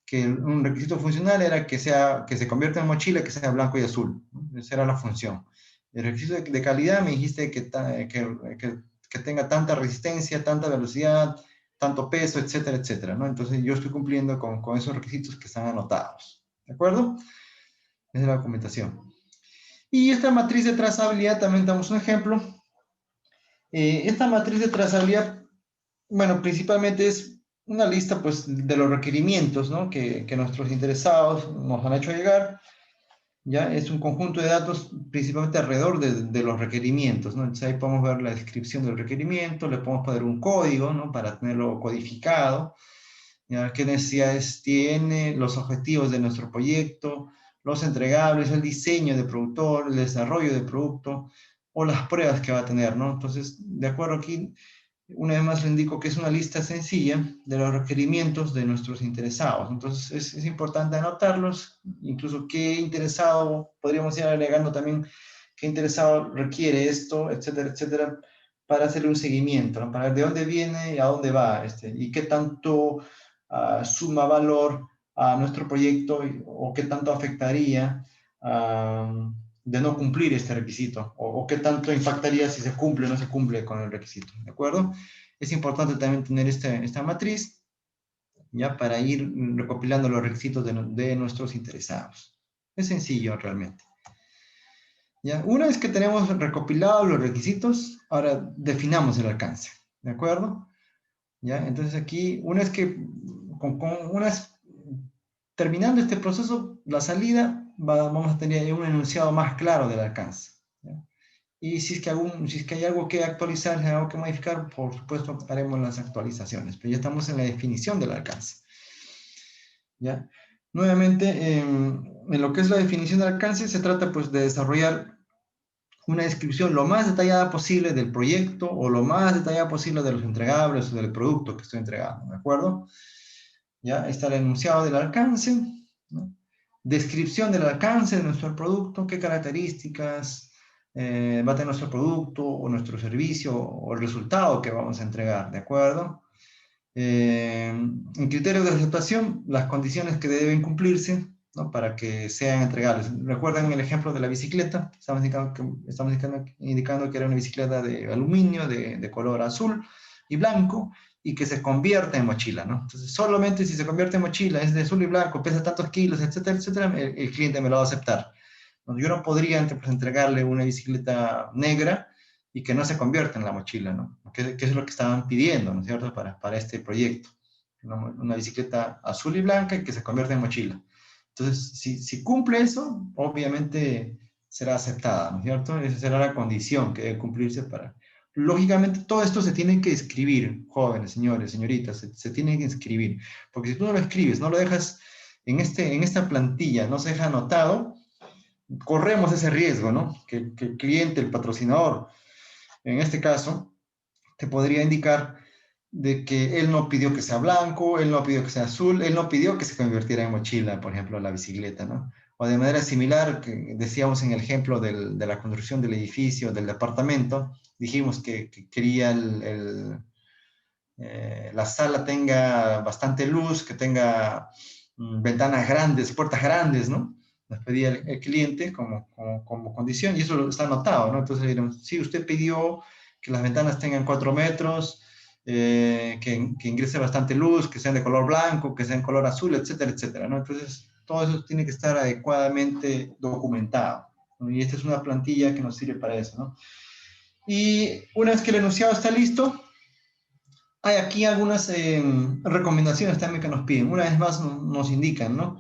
que un requisito funcional era que se convierta en mochila, que sea blanco y azul, ¿no? Esa era la función. El requisito de calidad me dijiste que tenga tanta resistencia, tanta velocidad, tanto peso, etcétera, etcétera, ¿no? Entonces yo estoy cumpliendo con esos requisitos que están anotados, ¿de acuerdo? Esa es la documentación. Y esta matriz de trazabilidad, también damos un ejemplo. Esta matriz de trazabilidad, bueno, principalmente es una lista, pues, de los requerimientos, ¿no? que nuestros interesados nos han hecho llegar. Ya es un conjunto de datos principalmente alrededor de los requerimientos, ¿no? Entonces ahí podemos ver la descripción del requerimiento, le podemos poner un código, ¿no? Para tenerlo codificado, ¿ya? ¿Qué necesidades tiene? Los objetivos de nuestro proyecto, los entregables, el diseño de productor, el desarrollo de producto o las pruebas que va a tener, ¿no? Entonces, de acuerdo aquí, una vez más le indico que es una lista sencilla de los requerimientos de nuestros interesados. Entonces, es importante anotarlos, incluso qué interesado, podríamos ir agregando también qué interesado requiere esto, etcétera, etcétera, para hacerle un seguimiento, ¿no? Para ver de dónde viene y a dónde va, y qué tanto suma valor a nuestro proyecto o qué tanto afectaría de no cumplir este requisito o qué tanto impactaría si se cumple o no se cumple con el requisito, ¿de acuerdo? Es importante también tener esta matriz, ya para ir recopilando los requisitos de nuestros interesados. Es sencillo realmente. ¿Ya? Una vez que tenemos recopilados los requisitos, ahora definamos el alcance, ¿de acuerdo? ¿Ya? Entonces aquí, una vez que, terminando este proceso, la salida, vamos a tener un enunciado más claro del alcance, ¿ya? Y si es que hay algo que actualizar, si hay algo que modificar, por supuesto haremos las actualizaciones, pero ya estamos en la definición del alcance, ¿ya? Nuevamente, en lo que es la definición del alcance, se trata pues de desarrollar una descripción lo más detallada posible del proyecto o lo más detallada posible de los entregables o del producto que estoy entregando, ¿de acuerdo? Ya está el enunciado del alcance, ¿no? Descripción del alcance de nuestro producto, qué características va a tener nuestro producto o nuestro servicio o el resultado que vamos a entregar, ¿de acuerdo? En criterios de aceptación, las condiciones que deben cumplirse, ¿no? Para que sean entregables. ¿Recuerdan el ejemplo de la bicicleta? Estamos indicando que era una bicicleta de aluminio, de color azul y blanco, y que se convierte en mochila, ¿no? Entonces, solamente si se convierte en mochila, es de azul y blanco, pesa tantos kilos, etcétera, etcétera, el cliente me lo va a aceptar. Yo no podría pues, entregarle una bicicleta negra y que no se convierta en la mochila, ¿no? Que es lo que estaban pidiendo, ¿no es cierto?, para este proyecto. Una bicicleta azul y blanca y que se convierta en mochila. Entonces, si cumple eso, obviamente será aceptada, ¿no es cierto? Esa será la condición que debe cumplirse para... Lógicamente, todo esto se tiene que escribir, jóvenes, señores, señoritas, se tiene que escribir, porque si tú no lo escribes, no lo dejas en esta plantilla, no se deja anotado, corremos ese riesgo, ¿no? Que el cliente, el patrocinador, en este caso, te podría indicar de que él no pidió que sea blanco, él no pidió que sea azul, él no pidió que se convirtiera en mochila, por ejemplo, la bicicleta, ¿no? O de manera similar, que decíamos en el ejemplo de la construcción del edificio, del departamento, dijimos que quería la sala tenga bastante luz, que tenga ventanas grandes, puertas grandes, ¿no? Nos pedía el cliente como condición y eso está anotado, ¿no? Entonces le diremos, sí, usted pidió que las ventanas tengan 4 metros, que ingrese bastante luz, que sean de color blanco, que sean de color azul, etcétera, etcétera, ¿no? Entonces, todo eso tiene que estar adecuadamente documentado, ¿no? Y esta es una plantilla que nos sirve para eso, ¿no? Y una vez que el enunciado está listo, hay aquí algunas recomendaciones también que nos piden. Una vez más nos indican, ¿no?,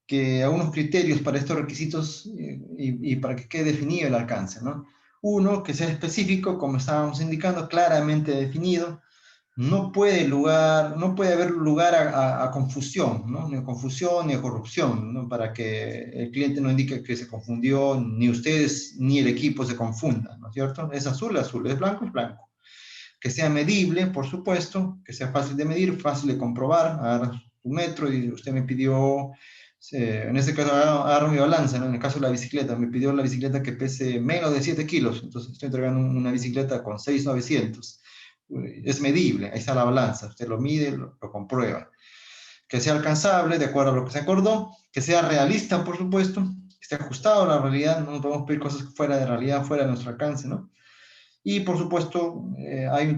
que algunos criterios para estos requisitos y para que quede definido el alcance, ¿no? Uno, que sea específico, como estábamos indicando, claramente definido. No puede haber lugar a confusión, ¿no? Ni a confusión ni a corrupción, ¿no? Para que el cliente no indique que se confundió, ni ustedes ni el equipo se confundan, ¿no es cierto? Es azul, azul, es blanco, que sea medible, por supuesto, que sea fácil de medir, fácil de comprobar. Agarra tu metro y usted me pidió, en este caso agarro mi balanza, ¿no? En el caso de la bicicleta, me pidió la bicicleta que pese menos de 7 kilos, entonces estoy entregando una bicicleta con 6,900. Es medible, ahí está la balanza, usted lo mide, lo comprueba. Que sea alcanzable, de acuerdo a lo que se acordó, que sea realista, por supuesto, que esté ajustado a la realidad, no podemos pedir cosas fuera de realidad, fuera de nuestro alcance, ¿no? Y por supuesto,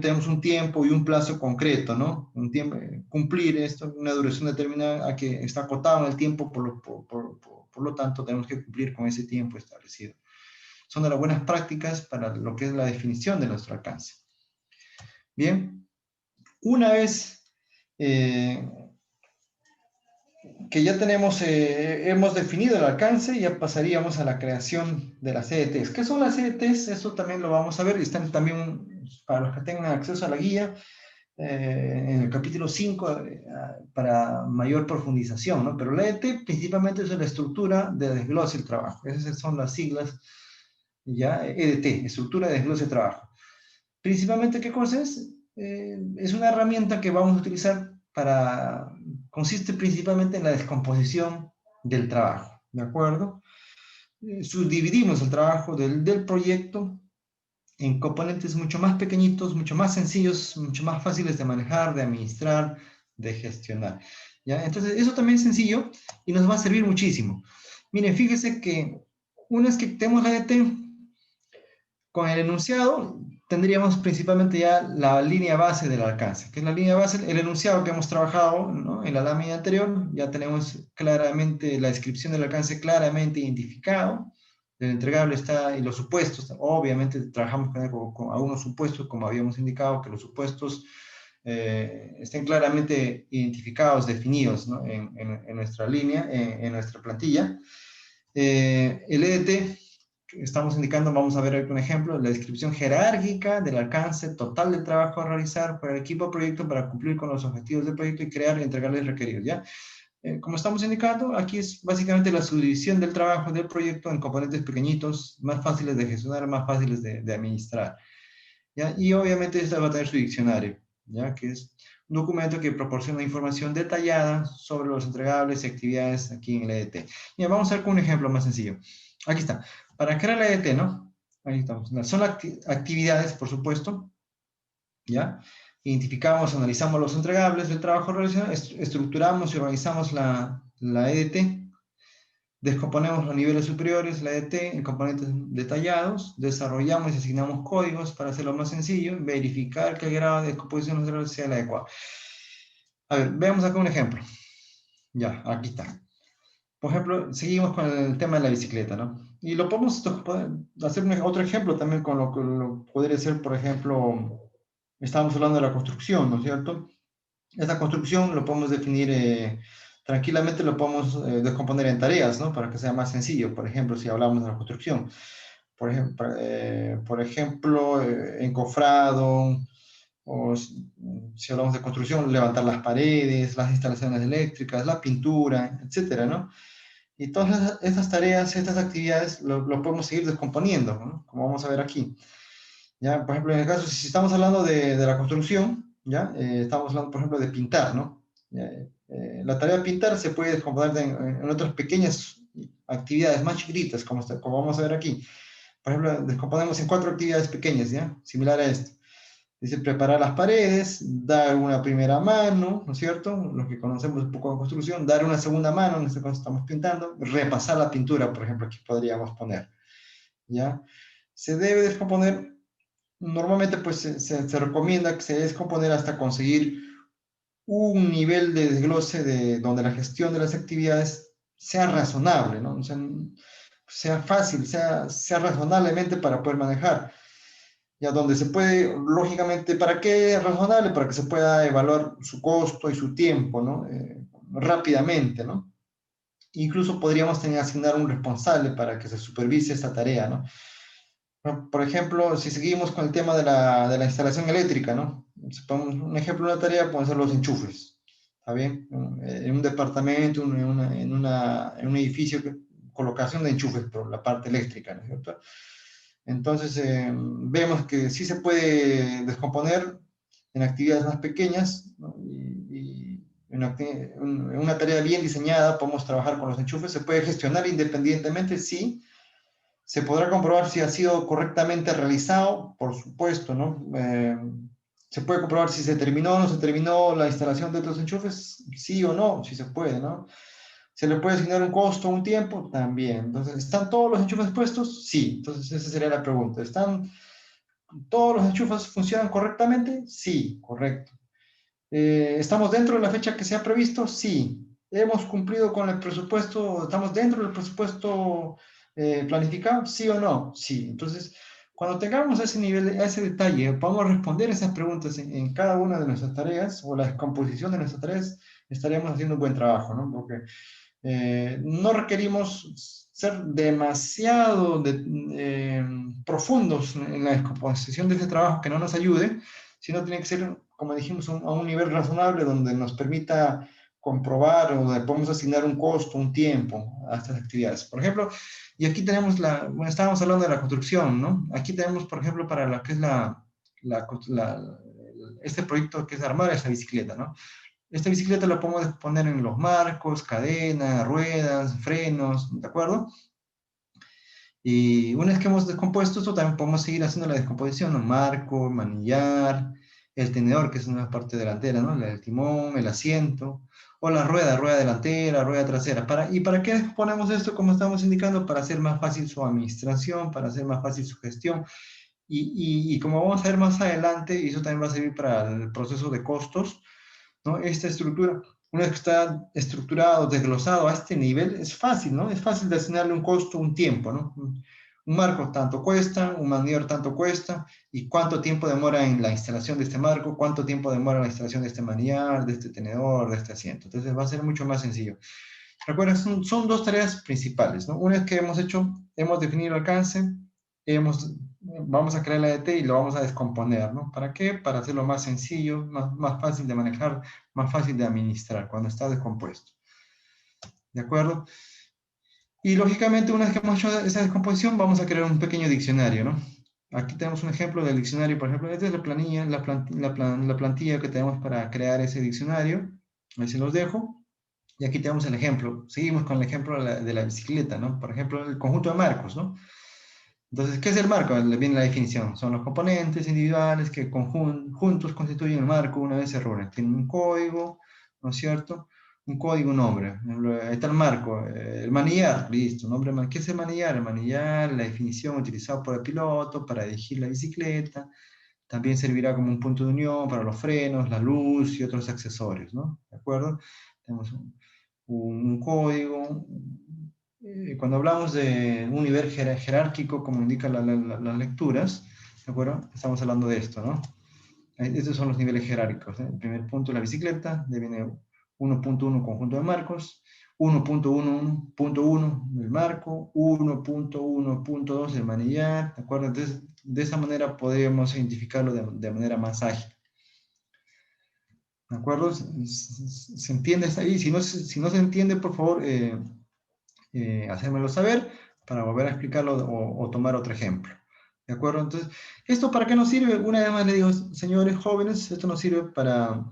tenemos un tiempo y un plazo concreto, ¿no? Un tiempo, cumplir esto, una duración determinada a que está acotado en el tiempo, por lo tanto, tenemos que cumplir con ese tiempo establecido. Son de las buenas prácticas para lo que es la definición de nuestro alcance. Bien, una vez que ya hemos definido el alcance, ya pasaríamos a la creación de las EDTs. ¿Qué son las EDTs? Eso también lo vamos a ver, y están también, para los que tengan acceso a la guía, en el capítulo 5, para mayor profundización, ¿no? Pero la EDT principalmente es la estructura de desglose del trabajo. Esas son las siglas, ya, EDT, estructura de desglose del trabajo. Principalmente, ¿qué cosa es? Es una herramienta que vamos a utilizar consiste principalmente en la descomposición del trabajo, ¿de acuerdo? Subdividimos el trabajo del proyecto en componentes mucho más pequeñitos, mucho más sencillos, mucho más fáciles de manejar, de administrar, de gestionar, ¿ya? Entonces, eso también es sencillo y nos va a servir muchísimo. Miren, fíjese que una vez que tenemos la EDT, con el enunciado tendríamos principalmente ya la línea base del alcance, que es la línea base, el enunciado que hemos trabajado, ¿no?, en la lámina anterior. Ya tenemos claramente la descripción del alcance claramente identificado, el entregable está, y los supuestos, obviamente trabajamos con algunos supuestos, como habíamos indicado, que los supuestos estén claramente identificados, definidos, ¿no?, en nuestra línea, en nuestra plantilla. El EDT, estamos indicando, vamos a ver un ejemplo, la descripción jerárquica del alcance total del trabajo a realizar por el equipo de proyecto para cumplir con los objetivos del proyecto y crear y entregarles requeridos, ¿ya? Como estamos indicando, aquí es básicamente la subdivisión del trabajo del proyecto en componentes pequeñitos, más fáciles de gestionar, más fáciles de administrar, ¿ya? Y obviamente esta va a tener su diccionario, ¿ya?, que es un documento que proporciona información detallada sobre los entregables y actividades aquí en el EDT. Y vamos a ver con un ejemplo más sencillo. Aquí está. Para crear la EDT, ¿no? Ahí estamos. Son actividades, por supuesto, ¿ya? Identificamos, analizamos los entregables del trabajo realizado, estructuramos y organizamos la EDT, descomponemos los niveles superiores, la EDT, en componentes detallados, desarrollamos y asignamos códigos para hacerlo más sencillo, verificar que el grado de descomposición sea el adecuado. A ver, veamos acá un ejemplo. Ya, aquí está. Por ejemplo, seguimos con el tema de la bicicleta, ¿no? Y lo podemos hacer otro ejemplo también con lo que podría ser, por ejemplo, estábamos hablando de la construcción, ¿no es cierto? Esta construcción lo podemos definir, tranquilamente lo podemos descomponer en tareas, ¿no? Para que sea más sencillo. Por ejemplo, si hablamos de la construcción, por ejemplo, encofrado, o si hablamos de construcción, levantar las paredes, las instalaciones eléctricas, la pintura, etcétera, ¿no? Y todas estas tareas, estas actividades, lo podemos seguir descomponiendo, ¿no?, como vamos a ver aquí. ¿Ya? Por ejemplo, en el caso, si estamos hablando de la construcción, ¿ya? Estamos hablando, por ejemplo, de pintar, ¿no? La tarea de pintar se puede descomponer en otras pequeñas actividades más chiquititas, como vamos a ver aquí. Por ejemplo, descomponemos en 4 actividades pequeñas, ¿ya? Similar a esto. Dice preparar las paredes, dar una primera mano, ¿no es cierto? Los que conocemos un poco de construcción, dar una segunda mano, en este caso estamos pintando, repasar la pintura, por ejemplo, aquí podríamos poner, ¿ya? Se debe descomponer normalmente pues se recomienda que se descomponer hasta conseguir un nivel de desglose donde la gestión de las actividades sea razonable, ¿no? O sea fácil, sea razonablemente para poder manejar. Ya donde se puede, lógicamente, ¿para qué es razonable? Para que se pueda evaluar su costo y su tiempo, ¿no? Rápidamente, ¿no? Incluso podríamos asignar un responsable para que se supervise esta tarea, ¿no? Por ejemplo, si seguimos con el tema de la instalación eléctrica, ¿no? Un ejemplo de una tarea pueden ser los enchufes, ¿está bien? En un departamento, en un edificio, colocación de enchufes por la parte eléctrica, ¿no es cierto? Entonces, vemos que sí se puede descomponer en actividades más pequeñas, ¿no? Y en una tarea bien diseñada podemos trabajar con los enchufes, se puede gestionar independientemente, sí. Se podrá comprobar si ha sido correctamente realizado, por supuesto, ¿no? Se puede comprobar si se terminó o no se terminó la instalación de otros enchufes, sí o no, si se puede, ¿no? ¿Se le puede asignar un costo, un tiempo? También. Entonces, ¿están todos los enchufes puestos? Sí. Entonces, esa sería la pregunta. ¿Están todos los enchufes funcionan correctamente? Sí, correcto. ¿Estamos dentro de la fecha que se ha previsto? Sí. ¿Hemos cumplido con el presupuesto? ¿Estamos dentro del presupuesto planificado? ¿Sí o no? Sí. Entonces, cuando tengamos ese nivel, ese detalle, podamos responder esas preguntas en cada una de nuestras tareas o la descomposición de nuestras tareas, estaríamos haciendo un buen trabajo, ¿no? Porque no requerimos ser demasiado profundos en la descomposición de este trabajo que no nos ayude, sino tiene que ser, como dijimos, a un nivel razonable donde nos permita comprobar o donde podemos asignar un costo, un tiempo a estas actividades. Por ejemplo, y aquí tenemos bueno, estábamos hablando de la construcción, ¿no? Aquí tenemos, por ejemplo, para lo que es este proyecto que es armar esa bicicleta, ¿no? Esta bicicleta la podemos poner en los marcos, cadena, ruedas, frenos, ¿de acuerdo? Y una vez que hemos descompuesto esto, también podemos seguir haciendo la descomposición, ¿no? Marco, manillar, el tenedor, que es una parte delantera, ¿no? El timón, el asiento, o la rueda delantera, rueda trasera. ¿Y para qué ponemos esto, como estamos indicando? Para hacer más fácil su administración, para hacer más fácil su gestión. Y como vamos a ver más adelante, y eso también va a servir para el proceso de costos, ¿no? Esta estructura, una vez que está estructurado, desglosado a este nivel, es fácil, ¿no? Es fácil de asignarle un costo, un tiempo, ¿no? Un marco tanto cuesta, un manillar tanto cuesta, y cuánto tiempo demora en la instalación de este marco, cuánto tiempo demora en la instalación de este manillar, de este tenedor, de este asiento. Entonces va a ser mucho más sencillo. Recuerden, son dos tareas principales, ¿no? Una vez que hemos hecho, hemos definido el alcance, vamos a crear la ET y lo vamos a descomponer, ¿no? ¿Para qué? Para hacerlo más sencillo, más fácil de manejar, más fácil de administrar cuando está descompuesto. ¿De acuerdo? Y lógicamente, una vez que hemos hecho esa descomposición, vamos a crear un pequeño diccionario, ¿no? Aquí tenemos un ejemplo del diccionario, por ejemplo, esta es la planilla, la plantilla que tenemos para crear ese diccionario. Ahí se los dejo. Y aquí tenemos el ejemplo. Seguimos con el ejemplo de la bicicleta, ¿no? Por ejemplo, el conjunto de marcos, ¿no? Entonces, ¿qué es el marco? Viene la definición. Son los componentes individuales que juntos constituyen el marco una vez se reúnen. Tienen un código, ¿no es cierto? Un código, un nombre. Ahí está el marco. El manillar, listo. Nombre, ¿qué es el manillar? El manillar, la definición utilizada por el piloto para dirigir la bicicleta. También servirá como un punto de unión para los frenos, la luz y otros accesorios, ¿no? ¿De acuerdo? Tenemos un código. Cuando hablamos de un nivel jerárquico, como indican las lecturas, ¿de acuerdo? Estamos hablando de esto, ¿no? Estos son los niveles jerárquicos, ¿eh? El primer punto, la bicicleta, viene 1.1 conjunto de marcos, 1.1.1 el marco, 1.1.2 el manillar, ¿de acuerdo? Entonces, de esa manera podemos identificarlo de manera más ágil. ¿De acuerdo? ¿Se entiende hasta ahí? Si no se entiende, por favor, hacérmelo saber para volver a explicarlo o tomar otro ejemplo. ¿De acuerdo? Entonces, ¿esto para qué nos sirve? Una vez más le digo, señores jóvenes, esto nos sirve para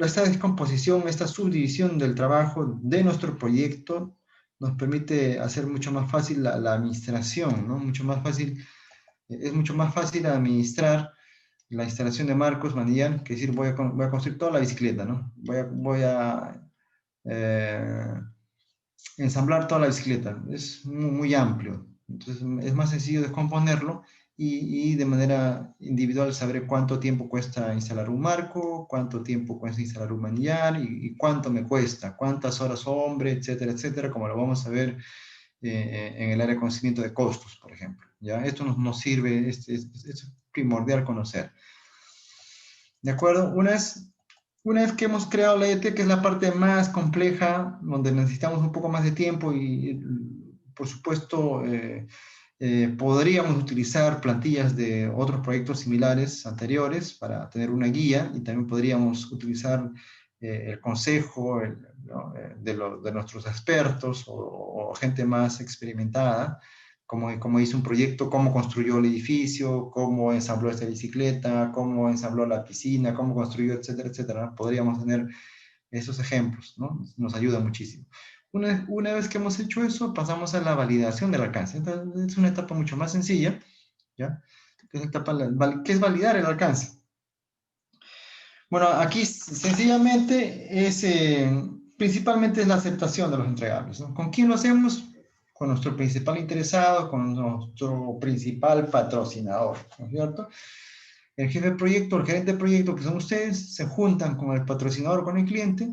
esta descomposición, esta subdivisión del trabajo de nuestro proyecto nos permite hacer mucho más fácil la administración, ¿no? Mucho más fácil, es mucho más fácil administrar la instalación de marcos, manillar, que decir, voy a construir toda la bicicleta, ¿no? Voy a ensamblar toda la bicicleta. Es muy amplio. Entonces es más sencillo descomponerlo y de manera individual sabré cuánto tiempo cuesta instalar un marco, cuánto tiempo cuesta instalar un manillar y cuánto me cuesta, cuántas horas hombre, etcétera, etcétera, como lo vamos a ver en el área de conocimiento de costos, por ejemplo. ¿Ya? Esto nos sirve, es primordial conocer. ¿De acuerdo? Una vez que hemos creado la ET, que es la parte más compleja, donde necesitamos un poco más de tiempo y por supuesto, podríamos utilizar plantillas de otros proyectos similares anteriores para tener una guía y también podríamos utilizar el consejo ¿no? de nuestros expertos o gente más experimentada, como hizo un proyecto, cómo construyó el edificio, cómo ensambló esta bicicleta, cómo ensambló la piscina, cómo construyó, etcétera, etcétera. ¿No? Podríamos tener esos ejemplos, ¿no? Nos ayuda muchísimo. Una vez que hemos hecho eso, pasamos a la validación del alcance. Esta es una etapa mucho más sencilla, ¿ya? ¿Qué es validar el alcance? Bueno, aquí sencillamente principalmente es la aceptación de los entregables, ¿no? ¿Con quién lo hacemos? Con nuestro principal interesado, con nuestro principal patrocinador, ¿no es cierto? El jefe de proyecto, el gerente de proyecto, que son ustedes, se juntan con el patrocinador, con el cliente,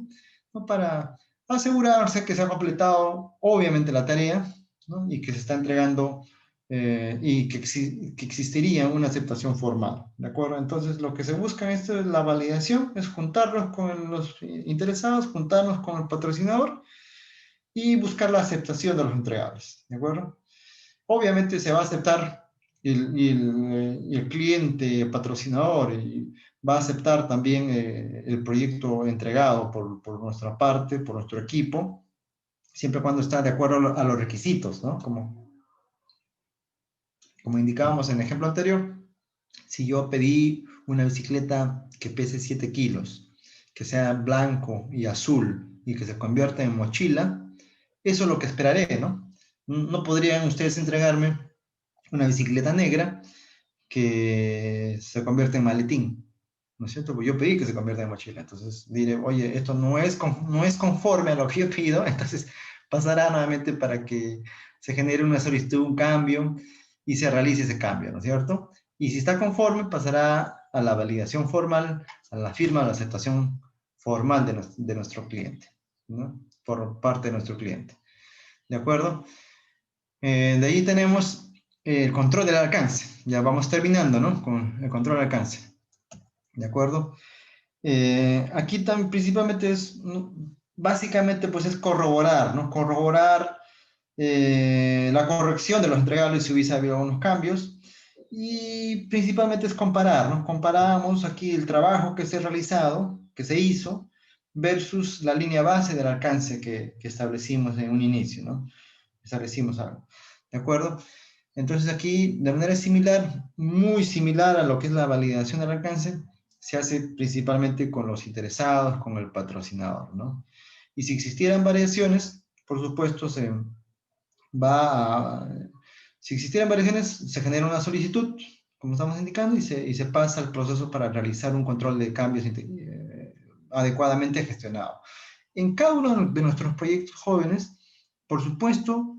¿no? Para asegurarse que se ha completado, obviamente, la tarea, ¿no? Y que se está entregando y que existiría una aceptación formal, ¿de acuerdo? Entonces, lo que se busca en esto es la validación, es juntarnos con los interesados, juntarnos con el patrocinador y buscar la aceptación de los entregables, ¿de acuerdo? Obviamente se va a aceptar el cliente patrocinador y va a aceptar también el proyecto entregado por nuestra parte, por nuestro equipo, siempre y cuando está de acuerdo a los requisitos, ¿no? Como indicábamos en el ejemplo anterior, si yo pedí una bicicleta que pese 7 kilos, que sea blanco y azul y que se convierta en mochila, eso es lo que esperaré, ¿no? No podrían ustedes entregarme una bicicleta negra que se convierte en maletín, ¿no es cierto? Pues yo pedí que se convierta en mochila, entonces diré, oye, esto no es conforme a lo que yo pido, entonces pasará nuevamente para que se genere una solicitud, un cambio, y se realice ese cambio, ¿no es cierto? Y si está conforme, pasará a la validación formal, a la firma, a la aceptación formal de nuestro cliente, ¿no? Por parte de nuestro cliente, ¿de acuerdo? De ahí tenemos el control del alcance. Ya vamos terminando, ¿no? Con el control del alcance. ¿De acuerdo? Aquí también principalmente básicamente pues es corroborar, ¿no? Corroborar la corrección de los entregables si hubiese habido algunos cambios. Y principalmente es comparar, ¿no? Comparamos aquí el trabajo que se ha realizado, que se hizo, versus la línea base del alcance que establecimos en un inicio, ¿no? Establecimos algo. ¿De acuerdo? Entonces aquí, de manera similar, muy similar a lo que es la validación del alcance, se hace principalmente con los interesados, con el patrocinador, ¿no? Y si existieran variaciones, por supuesto, si existieran variaciones, se genera una solicitud, como estamos indicando, y se pasa el proceso para realizar un control de cambios adecuadamente gestionado. En cada uno de nuestros proyectos jóvenes, por supuesto,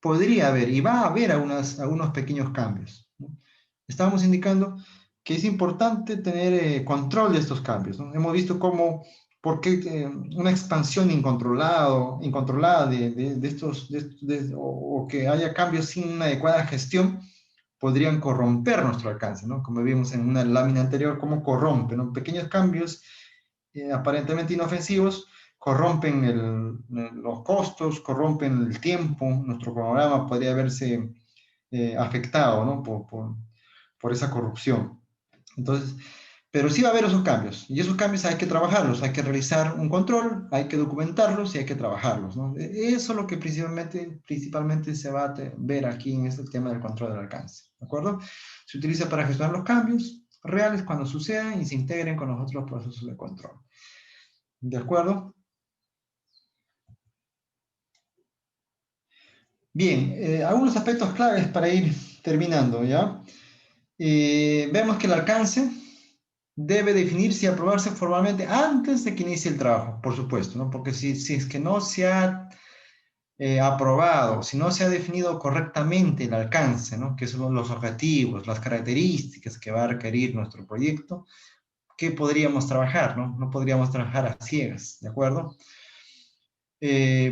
podría haber y va a haber algunos pequeños cambios, ¿no? Estábamos indicando que es importante tener control de estos cambios, ¿no? Hemos visto cómo, por qué una expansión incontrolada de estos, o que haya cambios sin una adecuada gestión, podrían corromper nuestro alcance, ¿no? Como vimos en una lámina anterior, cómo corrompen, ¿no? Pequeños cambios aparentemente inofensivos corrompen los costos, corrompen el tiempo, nuestro programa podría verse afectado, ¿no? Por esa corrupción. Entonces, pero sí va a haber esos cambios, y esos cambios hay que trabajarlos, hay que realizar un control, hay que documentarlos y hay que trabajarlos, ¿no? Eso es lo que principalmente se va a ver aquí en este tema del control del alcance, ¿de acuerdo? Se utiliza para gestionar los cambios reales cuando sucedan y se integren con los otros procesos de control. ¿De acuerdo? Bien, algunos aspectos claves para ir terminando, ¿ya? Vemos que el alcance debe definirse y aprobarse formalmente antes de que inicie el trabajo, por supuesto, ¿no? Porque si es que no se ha aprobado, si no se ha definido correctamente el alcance, ¿no? Que son los objetivos, las características que va a requerir nuestro proyecto, ¿qué podríamos trabajar, no? No podríamos trabajar a ciegas, ¿de acuerdo?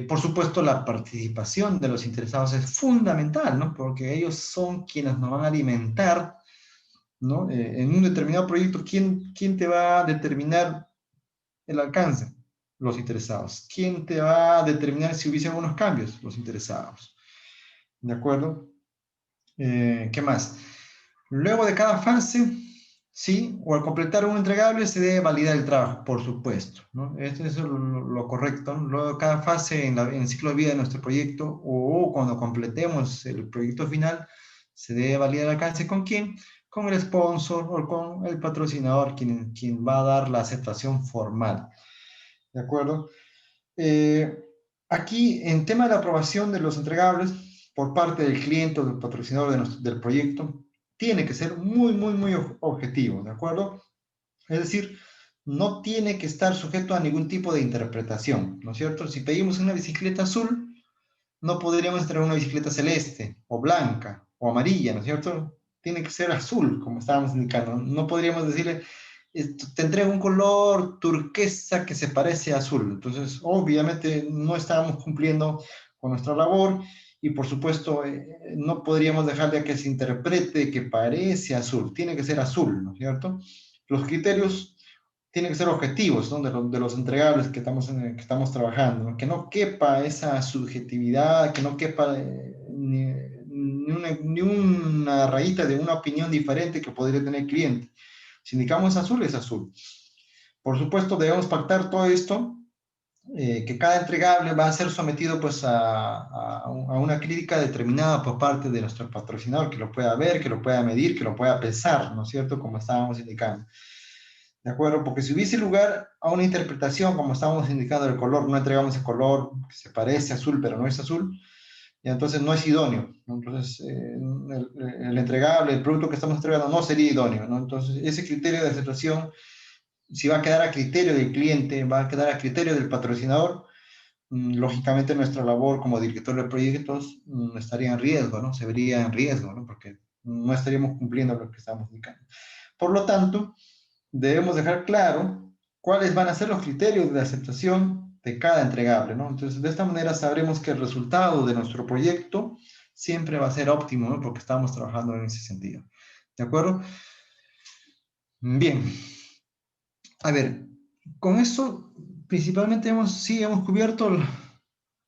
Por supuesto, la participación de los interesados es fundamental, ¿no? Porque ellos son quienes nos van a alimentar, ¿no? En un determinado proyecto, ¿quién te va a determinar el alcance? Los interesados. ¿Quién te va a determinar si hubiese algunos cambios? Los interesados. ¿De acuerdo? ¿Qué más? Luego de cada fase, sí, o al completar un entregable se debe validar el trabajo, por supuesto, ¿no? Esto es lo correcto, ¿no? Luego de cada fase en el ciclo de vida de nuestro proyecto o cuando completemos el proyecto final, se debe validar el alcance ¿con quién? Con el sponsor o con el patrocinador, quien va a dar la aceptación formal. ¿De acuerdo? Aquí, en tema de la aprobación de los entregables por parte del cliente o del patrocinador del proyecto, tiene que ser muy, muy, muy objetivo, ¿de acuerdo? Es decir, no tiene que estar sujeto a ningún tipo de interpretación, ¿no es cierto? Si pedimos una bicicleta azul, no podríamos traer una bicicleta celeste, o blanca, o amarilla, ¿no es cierto? Tiene que ser azul, como estábamos indicando. No podríamos decirle, te entrego un color turquesa que se parece a azul. Entonces, obviamente, no estábamos cumpliendo con nuestra labor y, por supuesto, no podríamos dejarle a que se interprete que parece azul. Tiene que ser azul, ¿no es cierto? Los criterios tienen que ser objetivos, ¿no? De los entregables que estamos trabajando, ¿no? Que no quepa esa subjetividad, que no quepa ni una rayita de una opinión diferente que podría tener el cliente. Si indicamos azul, es azul. Por supuesto, debemos pactar todo esto, que cada entregable va a ser sometido pues, a una crítica determinada por parte de nuestro patrocinador, que lo pueda ver, que lo pueda medir, que lo pueda pesar, ¿no es cierto? Como estábamos indicando. ¿De acuerdo? Porque si hubiese lugar a una interpretación, como estábamos indicando el color, no entregamos el color que se parece azul, pero no es azul, y entonces no es idóneo, ¿no? Entonces, el entregable, el producto que estamos entregando no sería idóneo, ¿no? Entonces, ese criterio de aceptación, si va a quedar a criterio del cliente, va a quedar a criterio del patrocinador, lógicamente nuestra labor como director de proyectos estaría en riesgo, ¿no? Se vería en riesgo, ¿no? Porque no estaríamos cumpliendo lo que estamos indicando. Por lo tanto, debemos dejar claro cuáles van a ser los criterios de aceptación de cada entregable, ¿no? Entonces, de esta manera sabremos que el resultado de nuestro proyecto siempre va a ser óptimo, ¿no? Porque estamos trabajando en ese sentido. ¿De acuerdo? Bien. A ver, con esto principalmente sí hemos cubierto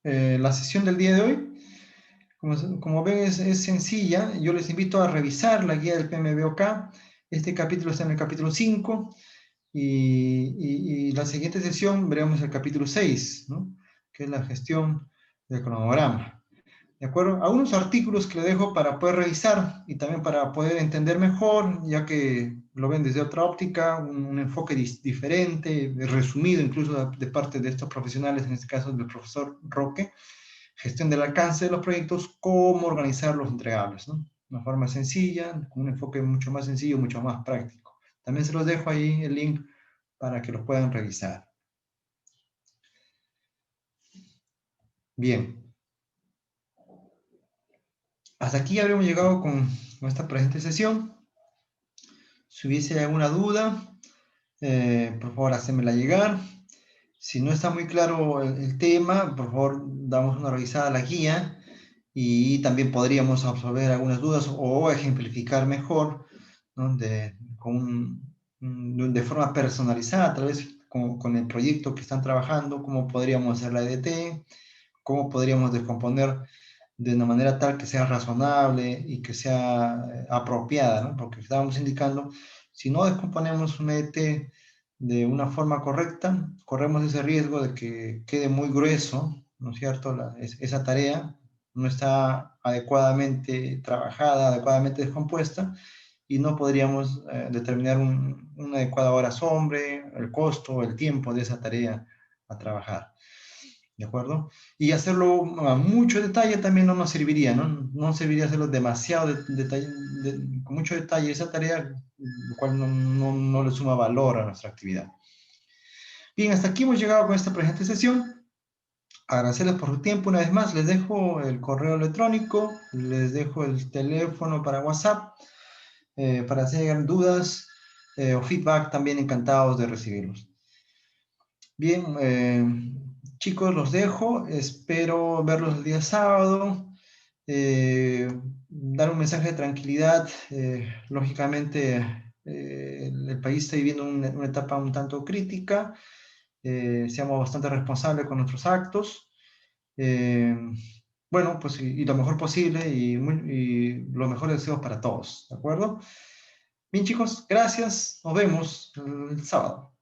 la sesión del día de hoy. Como ven, es sencilla. Yo les invito a revisar la guía del PMBOK. Este capítulo está en el capítulo 5. Y la siguiente sesión veremos el capítulo 6, ¿no? Que es la gestión del cronograma. ¿De acuerdo? Algunos artículos que le dejo para poder revisar y también para poder entender mejor, ya que lo ven desde otra óptica, un enfoque diferente, resumido incluso de parte de estos profesionales, en este caso del profesor Roque, gestión del alcance de los proyectos, cómo organizar los entregables, ¿no? Una forma sencilla, con un enfoque mucho más sencillo, mucho más práctico. También se los dejo ahí el link para que los puedan revisar. Bien. Hasta aquí habremos llegado con esta presente sesión. Si hubiese alguna duda, por favor, hacémela llegar. Si no está muy claro el tema, por favor, damos una revisada a la guía y también podríamos absorber algunas dudas o ejemplificar mejor, ¿no? De forma personalizada, tal vez con el proyecto que están trabajando, cómo podríamos hacer la EDT, cómo podríamos descomponer de una manera tal que sea razonable y que sea apropiada, ¿no? Porque estábamos indicando, si no descomponemos un EDT de una forma correcta, corremos ese riesgo de que quede muy grueso, ¿no es cierto? Esa tarea no está adecuadamente trabajada, adecuadamente descompuesta, y no podríamos determinar una adecuada hora hombre, el costo, el tiempo de esa tarea a trabajar. ¿De acuerdo? Y hacerlo a mucho detalle también no nos serviría, ¿no? No serviría hacerlo demasiado con mucho detalle esa tarea, lo cual no le suma valor a nuestra actividad. Bien, hasta aquí hemos llegado con esta presente sesión. agradecerles por su tiempo una vez más. Les dejo el correo electrónico, les dejo el teléfono para WhatsApp, para si hayan dudas o feedback, también encantados de recibirlos. Bien, chicos, los dejo. Espero verlos el día sábado. Dar un mensaje de tranquilidad. Lógicamente, el país está viviendo una etapa un tanto crítica. Seamos bastante responsables con nuestros actos. Eh, bueno, pues y lo mejor posible y los mejores deseos para todos, ¿de acuerdo? Bien, chicos, gracias. Nos vemos el sábado.